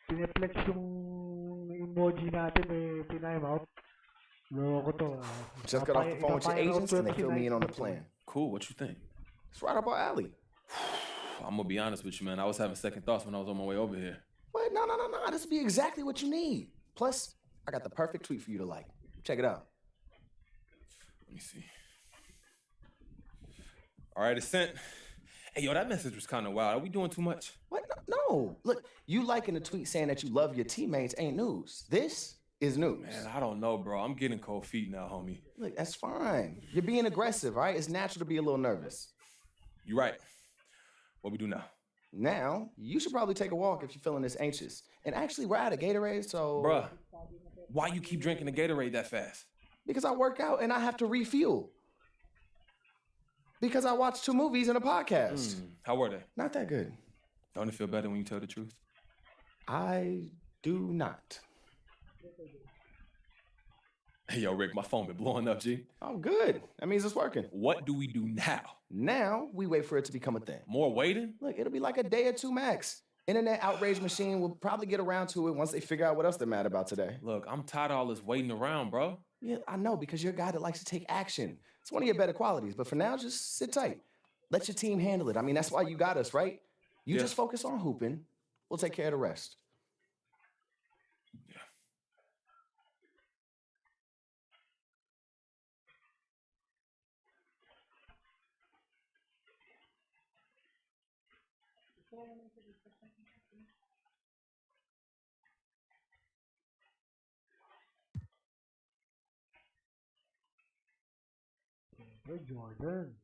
Pineflex yung emoji natin eh, time out. Loko to. Just got off the phone with your agents and they fill me in on the plan. Cool, what you think? It's right up our alley. I'm gonna be honest with you, man. I was having second thoughts when I was on my way over here. What? No. This will be exactly what you need. Plus, I got the perfect tweet for you to like. Check it out. Let me see. All right, it's sent. Hey, yo, that message was kind of wild. Are we doing too much? What? No. Look, you liking a tweet saying that you love your teammates ain't news. This is news. Man, I don't know, bro. I'm getting cold feet now, homie. Look, that's fine. You're being aggressive, all right? It's natural to be a little nervous. You're right. What we do now? Now, you should probably take a walk if you're feeling this anxious. And actually, we're out of Gatorade, so... Bruh, why you keep drinking the Gatorade that fast? Because I work out and I have to refuel. Because I watched 2 movies and a podcast. How were they? Not that good. Don't it feel better when you tell the truth? I do not. Hey, yo, Rick, my phone been blowing up, G. Oh, good. That means it's working. What do we do now? Now, we wait for it to become a thing. More waiting? Look, it'll be like a day or 2 max. Internet outrage machine will probably get around to it once they figure out what else they're mad about today. Look, I'm tired of all this waiting around, bro. Yeah, I know, because you're a guy that likes to take action. It's one of your better qualities, but for now, just sit tight. Let your team handle it. I mean, that's why you got us, right? You just focus on hooping. We'll take care of the rest. Hey, Jordan.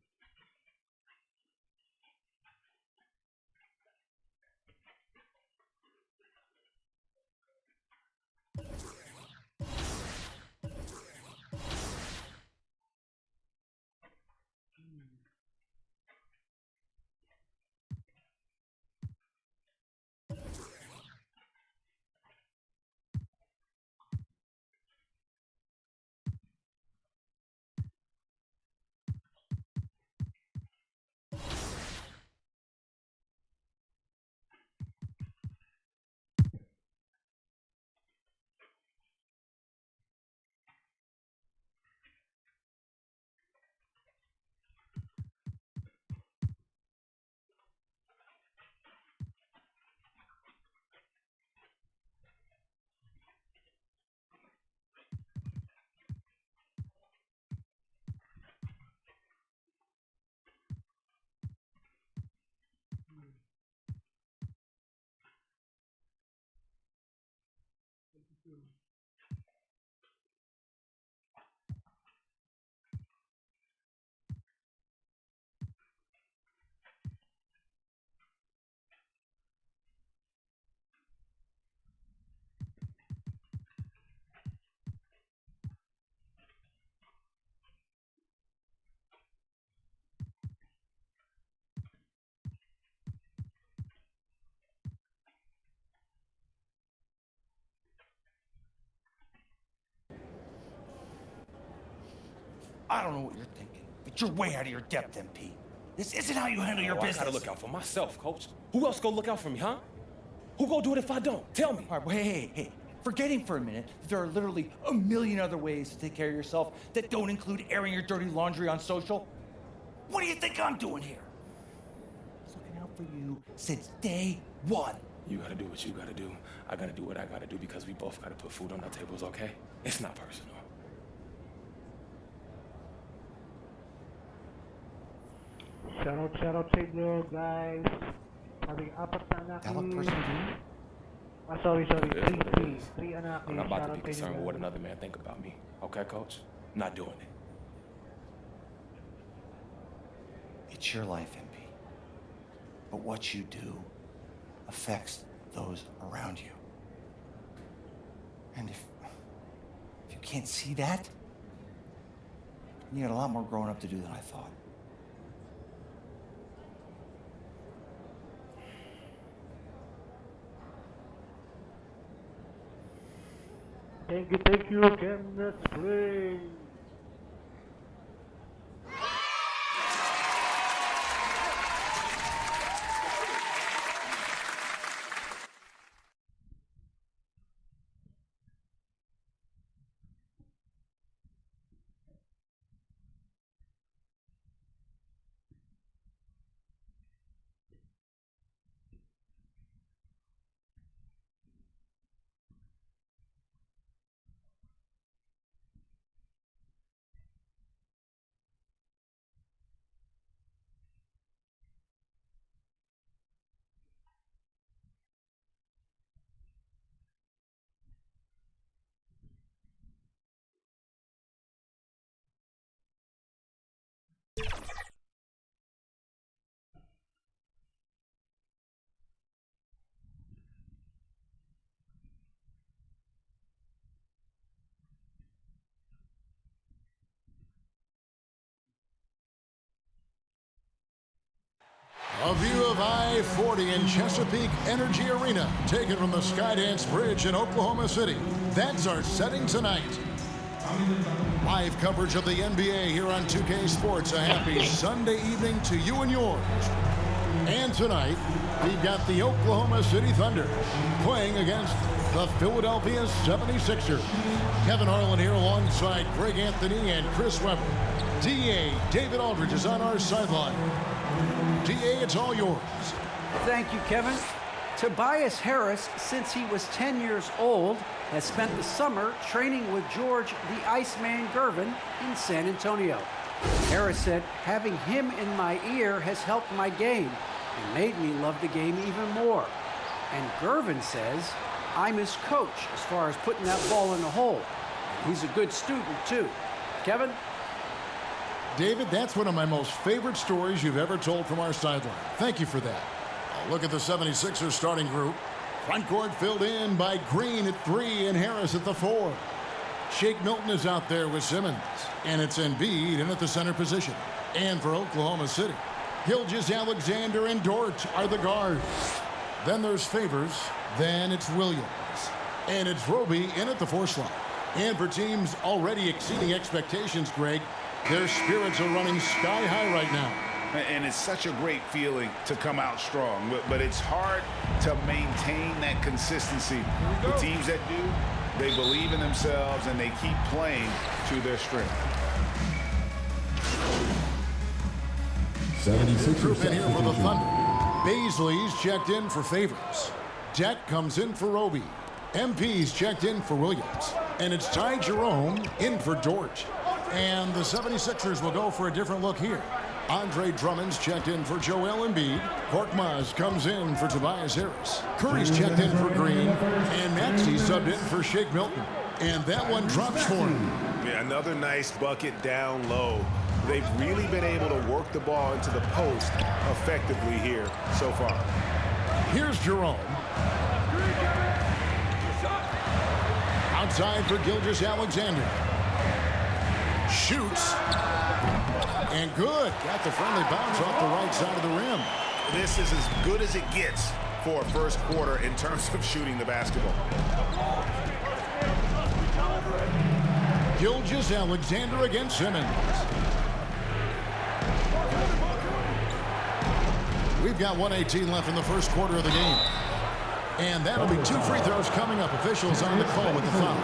I don't know what you're thinking, but you're way out of your depth, MP. This isn't how you handle your business. I gotta look out for myself, Coach. Who else gonna look out for me, huh? Who gonna do it if I don't? Tell me. All right, hey. Forgetting for a minute that there are literally a million other ways to take care of yourself that don't include airing your dirty laundry on social. What do you think I'm doing here? I was looking out for you since day one. You gotta do what you gotta do. I gotta do what I gotta do because we both gotta put food on our tables, okay? It's not personal. Shoutout sa inyo, guys. Sabing apat na anak sorry. Three anak. I'm not about to be concerned with what another man think about me. Okay, Coach? I'm not doing it. It's your life, MP. But what you do affects those around you. And if you can't see that, you got a lot more growing up to do than I thought. Thank you. Again, let's play. A view of I-40 in Chesapeake Energy Arena, taken from the Skydance Bridge in Oklahoma City. That's our setting tonight. Live coverage of the NBA here on 2K Sports. A happy Sunday evening to you and yours. And tonight, we've got the Oklahoma City Thunder playing against the Philadelphia 76ers. Kevin Harlan here alongside Greg Anthony and Chris Webber. DA David Aldridge is on our sideline. DA, it's all yours. Thank you, Kevin. Tobias Harris, since he was 10 years old, has spent the summer training with George the Iceman Gervin in San Antonio. Harris said, having him in my ear has helped my game and made me love the game even more. And Gervin says, I'm his coach as far as putting that ball in the hole. And he's a good student, too. Kevin? David, that's one of my most favorite stories you've ever told from our sideline. Thank you for that. I'll look at the 76ers starting group. Front court filled in by Green at 3 and Harris at the 4. Shake Milton is out there with Simmons. And it's Embiid in at the center position. And for Oklahoma City, Gilgeous-Alexander and Dort are the guards. Then there's Favors. Then it's Williams. And it's Roby in at the 4 slot. And for teams already exceeding expectations, Greg, their spirits are running sky high right now. And it's such a great feeling to come out strong, but it's hard to maintain that consistency. The teams that do, they believe in themselves and they keep playing to their strength. 76 group in here for the Thunder. Baisley's checked in for Favors. Deck comes in for Roby. MP's checked in for Williams. And it's Ty Jerome in for Dort. And the 76ers will go for a different look here. Andre Drummond's checked in for Joel Embiid. Korkmaz comes in for Tobias Harris. Curry's checked in for Green. And Maxey subbed in for Shake Milton. And that one drops for him. Yeah, another nice bucket down low. They've really been able to work the ball into the post effectively here so far. Here's Jerome. Outside for Gilgeous-Alexander. Shoots. And good. Got the friendly bounce off the right side of the rim. This is as good as it gets for a first quarter in terms of shooting the basketball. Gilgeous Alexander against Simmons. We've got 1:18 left in the first quarter of the game. And that'll be 2 free throws coming up. Officials on the call with the foul.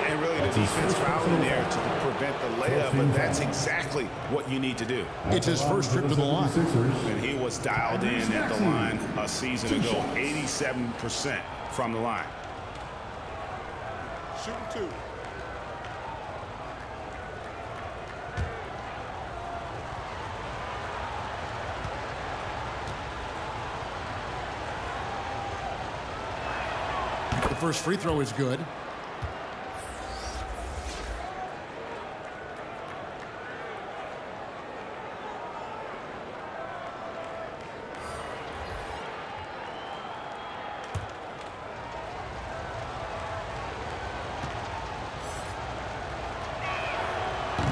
And really the defense fouled in there to prevent the layup, but that's exactly what you need to do. It's his first trip to the line. And he was dialed in at the line a season ago, 87% from the line. Shooting 2. The first free throw is good.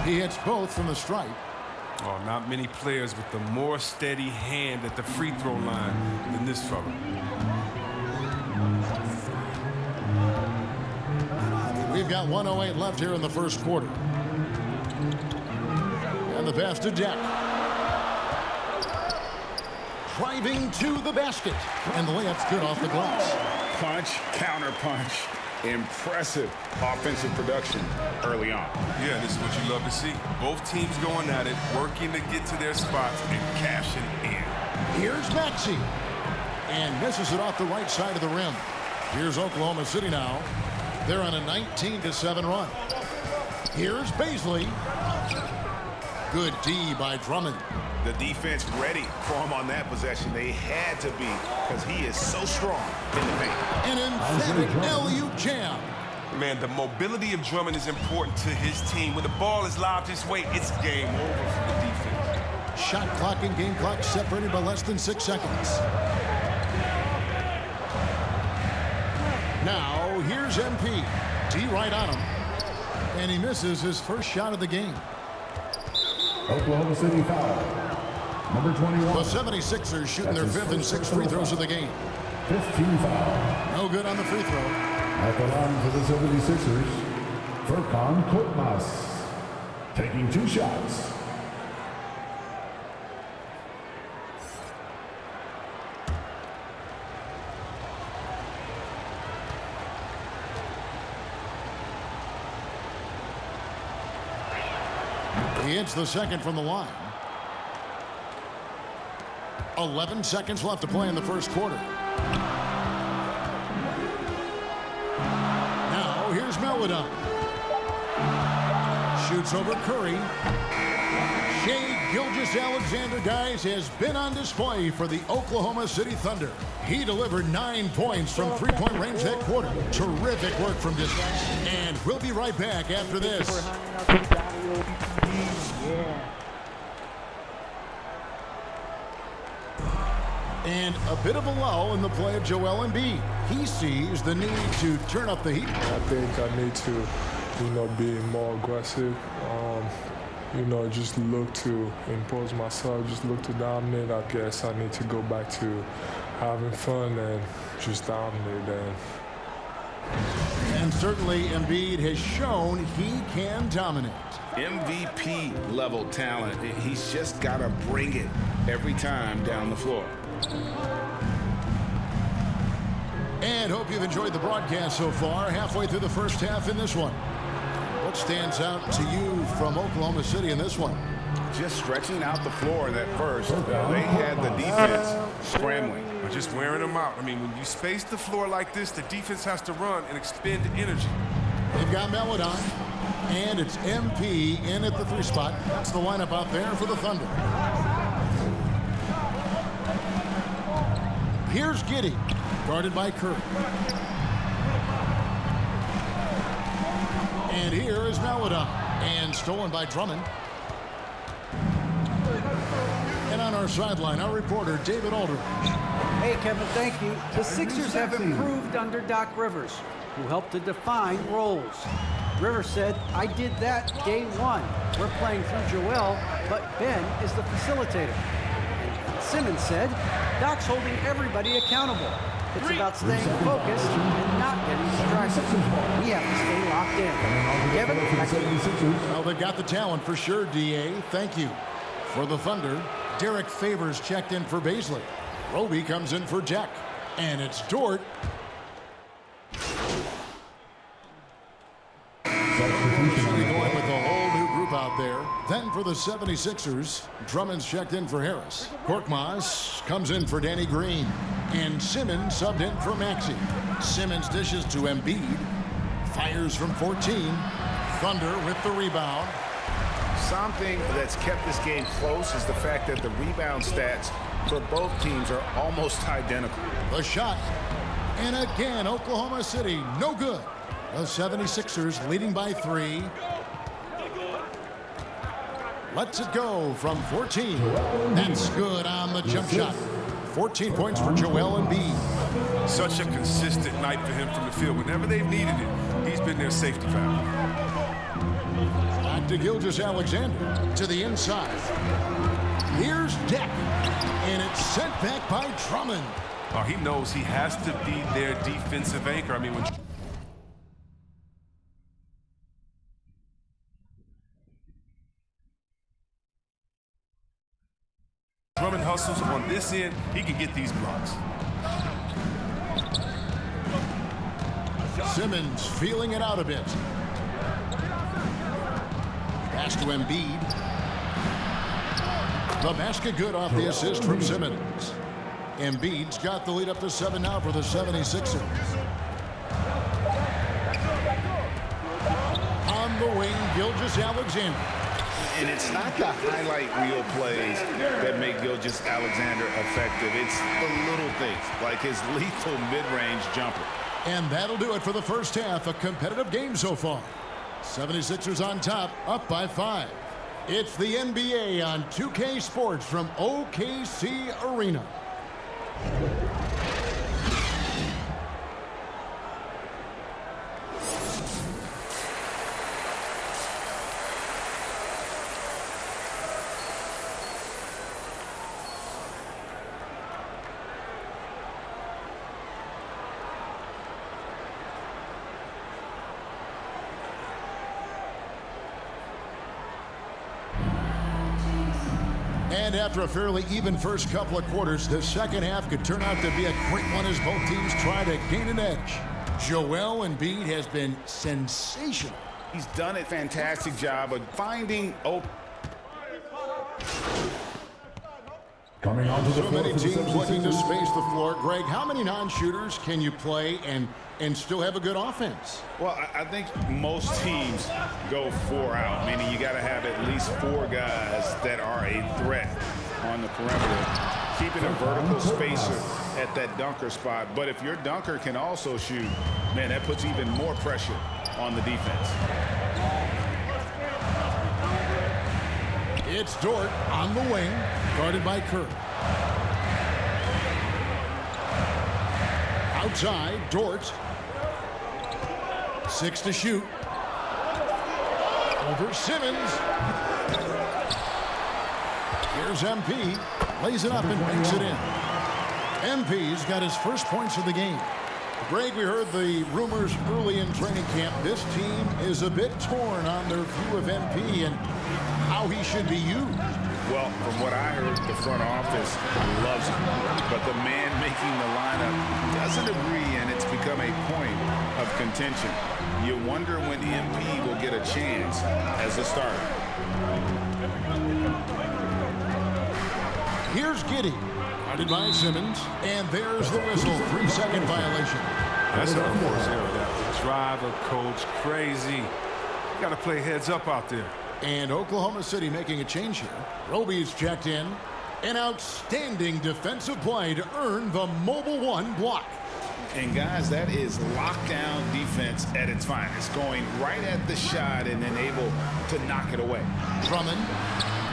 He hits both from the stripe. Oh, not many players with a more steady hand at the free throw line than this fella. We've got 1:08 left here in the first quarter. And the pass to Jack. Driving to the basket. And the layup's good off the glass. Punch, counter punch. Impressive offensive production early on. Yeah, this is what you love to see. Both teams going at it, working to get to their spots and cashing in. Here's Maxey. And misses it off the right side of the rim. Here's Oklahoma City now. They're on a 19-7 run. Here's Baisley. Good D by Drummond. The defense ready for him on that possession. They had to be because he is so strong in the paint. An emphatic alley-oop jam. Man, the mobility of Drummond is important to his team. When the ball is lobbed his way, it's game over for the defense. Shot clock and game clock separated by less than 6 seconds. Now, here's MP. D right on him. And he misses his first shot of the game. Oklahoma City foul. Number 21. The 76ers shooting their 5th and 6th free throws of the game. 15 foul. No good on the free throw. At the line for the 76ers, Furkan Korkmaz. Taking 2 shots. He hits the second from the line. 11 seconds left to play in the first quarter. Now, here's Melodon. Shoots over Curry. Shai Gilgeous-Alexander, guys, has been on display for the Oklahoma City Thunder. He delivered 9 points from three-point range that quarter. Terrific work from distance. And we'll be right back after this. And a bit of a lull in the play of Joel Embiid. He sees the need to turn up the heat. I think I need to, be more aggressive. Just look to impose myself, just look to dominate. I guess I need to go back to having fun and just dominate. And certainly Embiid has shown he can dominate. MVP level talent. He's just got to bring it every time down the floor. And hope you've enjoyed the broadcast so far. Halfway through the first half in this one. What stands out to you from Oklahoma City in this one? Just stretching out the floor in that first. They had the defense scrambling. Or just wearing them out. When you space the floor like this, the defense has to run and expend energy. They've got Melodon, and it's MP in at the 3 spot. That's the lineup out there for the Thunder. Here's Giddey, guarded by Curry. And here is Melodon, and stolen by Drummond. And on our sideline, our reporter, David Aldridge. Hey, Kevin, thank you. The Sixers have improved under Doc Rivers, who helped to define roles. Rivers said, I did that day 1. We're playing through Joel, but Ben is the facilitator. And Simmons said, Doc's holding everybody accountable. It's about staying focused and not getting distracted. We have to stay locked in. Kevin, back to you. Well, they've got the talent for sure, DA. Thank you. For the Thunder, Derek Favors checked in for Baisley. Roby comes in for Jack. And it's Dort. Usually going with a whole new group out there. Then for the 76ers, Drummond's checked in for Harris. Korkmaz comes in for Danny Green. And Simmons subbed in for Maxey. Simmons dishes to Embiid. Fires from 14. Thunder with the rebound. Something that's kept this game close is the fact that the rebound stats for both teams are almost identical. The shot. And again, Oklahoma City, no good. The 76ers leading by 3. Lets it go from 14. That's good on the jump shot. 14 points for Joel Embiid. Such a consistent night for him from the field. Whenever they've needed it, he's been their safety valve. Back to Gilgeous-Alexander to the inside. Here's Deck. And it's sent back by Drummond. Oh, he knows he has to be their defensive anchor. I mean, when Drummond hustles on this end, he can get these blocks. Simmons feeling it out a bit. Pass to Embiid. The basket good off the assist from Simmons. Embiid's got the lead up to 7 now for the 76ers. On the wing, Gilgeous-Alexander. And it's not the highlight reel plays that make Gilgeous-Alexander effective. It's the little things, like his lethal mid-range jumper. And that'll do it for the first half. A competitive game so far. 76ers on top, up by 5. It's the NBA on 2K Sports from OKC Arena. And after a fairly even first couple of quarters, the second half could turn out to be a great one as both teams try to gain an edge. Joel Embiid has been sensational. He's done a fantastic job of finding open. Coming onto the So floor many for the teams looking to 76ers. space the floor. Greg, how many non-shooters can you play and still have a good offense? Well, I think most teams go 4 out, meaning you got to have at least 4 guys that are a threat on the perimeter, keeping a vertical spacer at that dunker spot. But if your dunker can also shoot, man, that puts even more pressure on the defense. It's Dort on the wing, guarded by Kerr. Outside, Dort. 6 to shoot. Over Simmons. Here's MP. Lays it up and banks it in. MP's got his first points of the game. Greg, we heard the rumors early in training camp. This team is a bit torn on their view of MP and how he should be used. Well, from what I heard, the front office loves him. But the man making the lineup doesn't agree, and it's become a point of contention. You wonder when MP will get a chance as a starter. Here's Giddey, guarded by Simmons, and there's the whistle. 3-second violation. That's an unforced error. That will drive a coach crazy. You got to play heads up out there. And Oklahoma City making a change here. Roby's checked in. An outstanding defensive play to earn the Mobile One block. And guys, that is lockdown defense at its finest, going right at the shot and then able to knock it away. Drummond,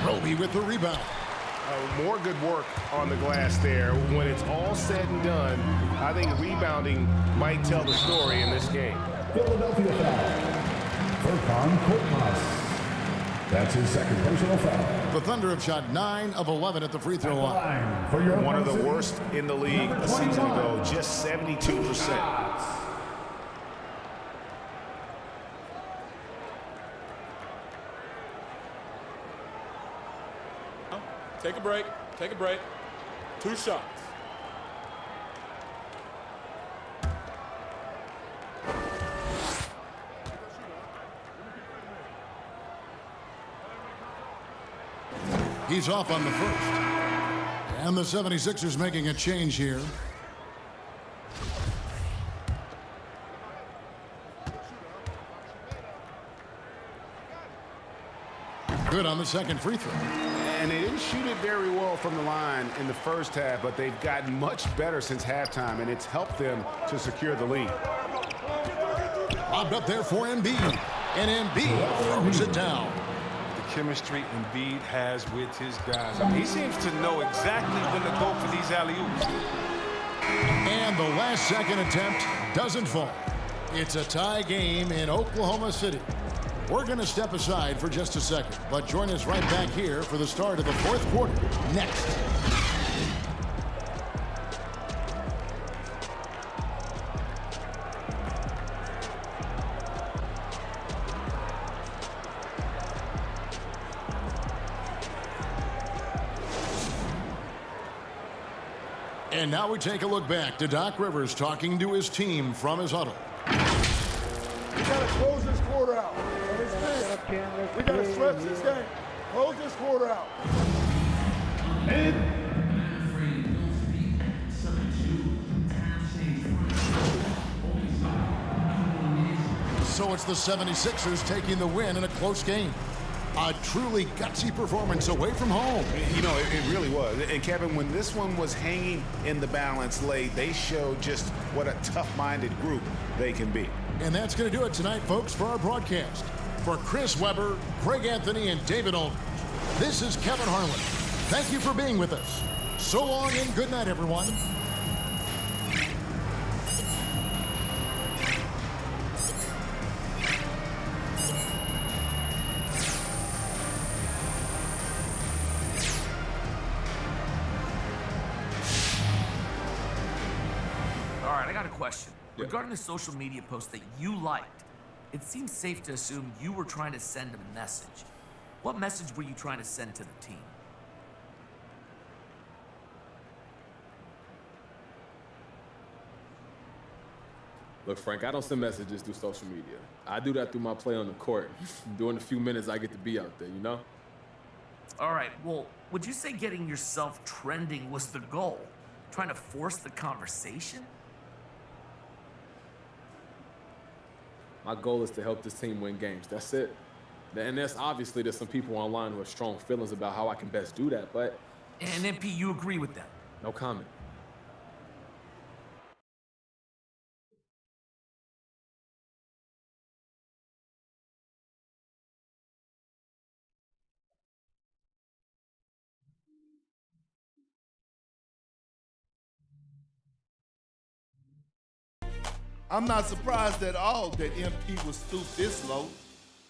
Roby with the rebound. More good work on the glass there. When it's all said and done, I think rebounding might tell the story in this game. Philadelphia foul. Furkan Korkmaz. That's his second personal foul. The Thunder have shot 9 of 11 at the free throw line. One of the worst in the league a season ago, just 72%. Take a break. Take a break. 2 shots. He's off on the first. And the 76ers making a change here. Good on the second free throw. And they didn't shoot it very well from the line in the first half, but they've gotten much better since halftime, and it's helped them to secure the lead. Lobbed up there for Embiid. And Embiid throws it down. The chemistry Embiid has with his guys. I mean, he seems to know exactly when to go for these alley-oops. And the last second attempt doesn't fall. It's a tie game in Oklahoma City. We're going to step aside for just a second, but join us right back here for the start of the fourth quarter next. And now we take a look back to Doc Rivers talking to his team from his huddle. We got to close this quarter out. We got to stretch this game. Close this quarter out. So it's the 76ers taking the win in a close game. A truly gutsy performance away from home. You know, it really was. And Kevin, when this one was hanging in the balance late, they showed just what a tough-minded group they can be. And that's going to do it tonight, folks, for our broadcast. For Chris Webber, Greg Anthony, and David Aldridge, this is Kevin Harlan. Thank you for being with us. So long and good night, everyone. All right, I got a question. Regarding the social media post that you liked, it seems safe to assume you were trying to send a message. What message were you trying to send to the team? Look, Frank, I don't send messages through social media. I do that through my play on the court. During the few minutes I get to be out there, you know? All right, well, would you say getting yourself trending was the goal? Trying to force the conversation? My goal is to help this team win games. That's it. And there's obviously there's some people online who have strong feelings about how I can best do that, but... And MP, you agree with that? No comment. I'm not surprised at all that MP was stooped this low.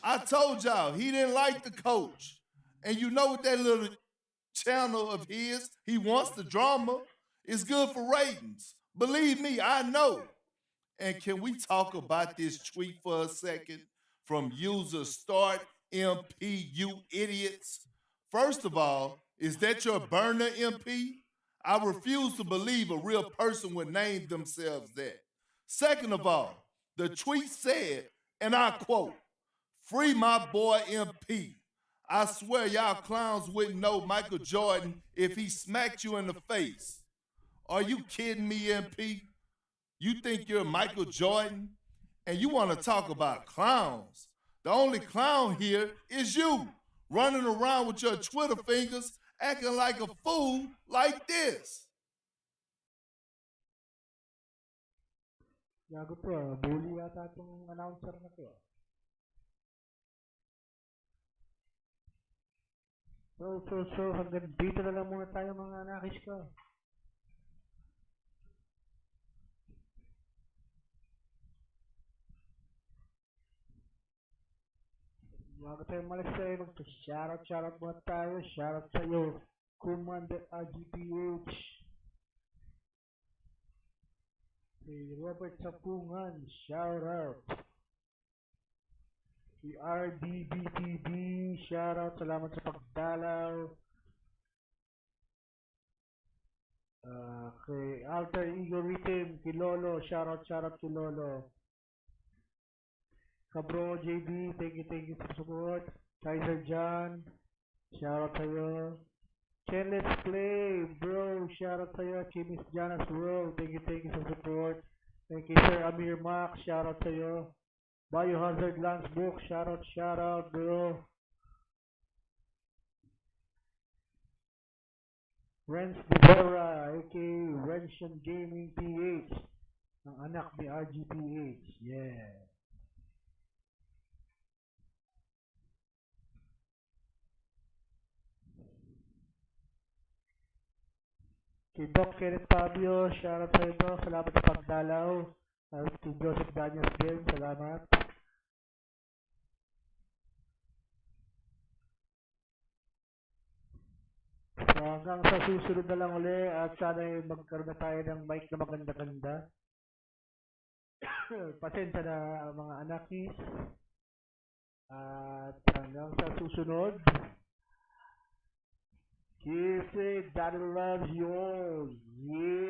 I told y'all, he didn't like the coach. And you know what that little channel of his, he wants the drama. It's good for ratings. Believe me, I know. And can we talk about this tweet for a second from user Start MP, you idiots? First of all, is that your burner, MP? I refuse to believe a real person would name themselves that. Second of all, the tweet said, and I quote, "Free my boy MP. I swear y'all clowns wouldn't know Michael Jordan if he smacked you in the face." Are you kidding me, MP? You think you're Michael Jordan? And you want to talk about clowns? The only clown here is you, running around with your Twitter fingers, acting like a fool like this. Gago to bully yata itong announcer na to. So, hanggang dito na lang muna tayo mga nakis ko. Bago tayo malis sa'yo, shoutout muna tayo. Shoutout sa'yo, Commander RGPH. Si Robert Sapungan, shoutout. Si RDBTV, shoutout. Salamat sa pagdalaw. Okay, Alter Ego Rhythm, Kilolo, shoutout Kilolo. Kabro JB, thank you for support. Kaiser John, shoutout sa'yo. Chen Let's Play, bro, shoutout sa'yo. Chimis Janas World, thank you for support. Thank you Sir Amir Max, shoutout sa'yo. Biohazard Lance Book, shoutout bro. Renz Devera, aka Renshan Gaming PH, ang anak ni RGPH, yeah. Kay Doc Kenneth Fabio, shoutout sa inyo, salamat sa pagdalaw. At kay Joseph Daniels din, salamat. So hanggang sa susunod na lang uli at sana magkaroon na tayo ng mic na maganda-ganda. Pasensya na mga anakis. At hanggang sa susunod. Kiss it, Daddy loves you all. Yeah.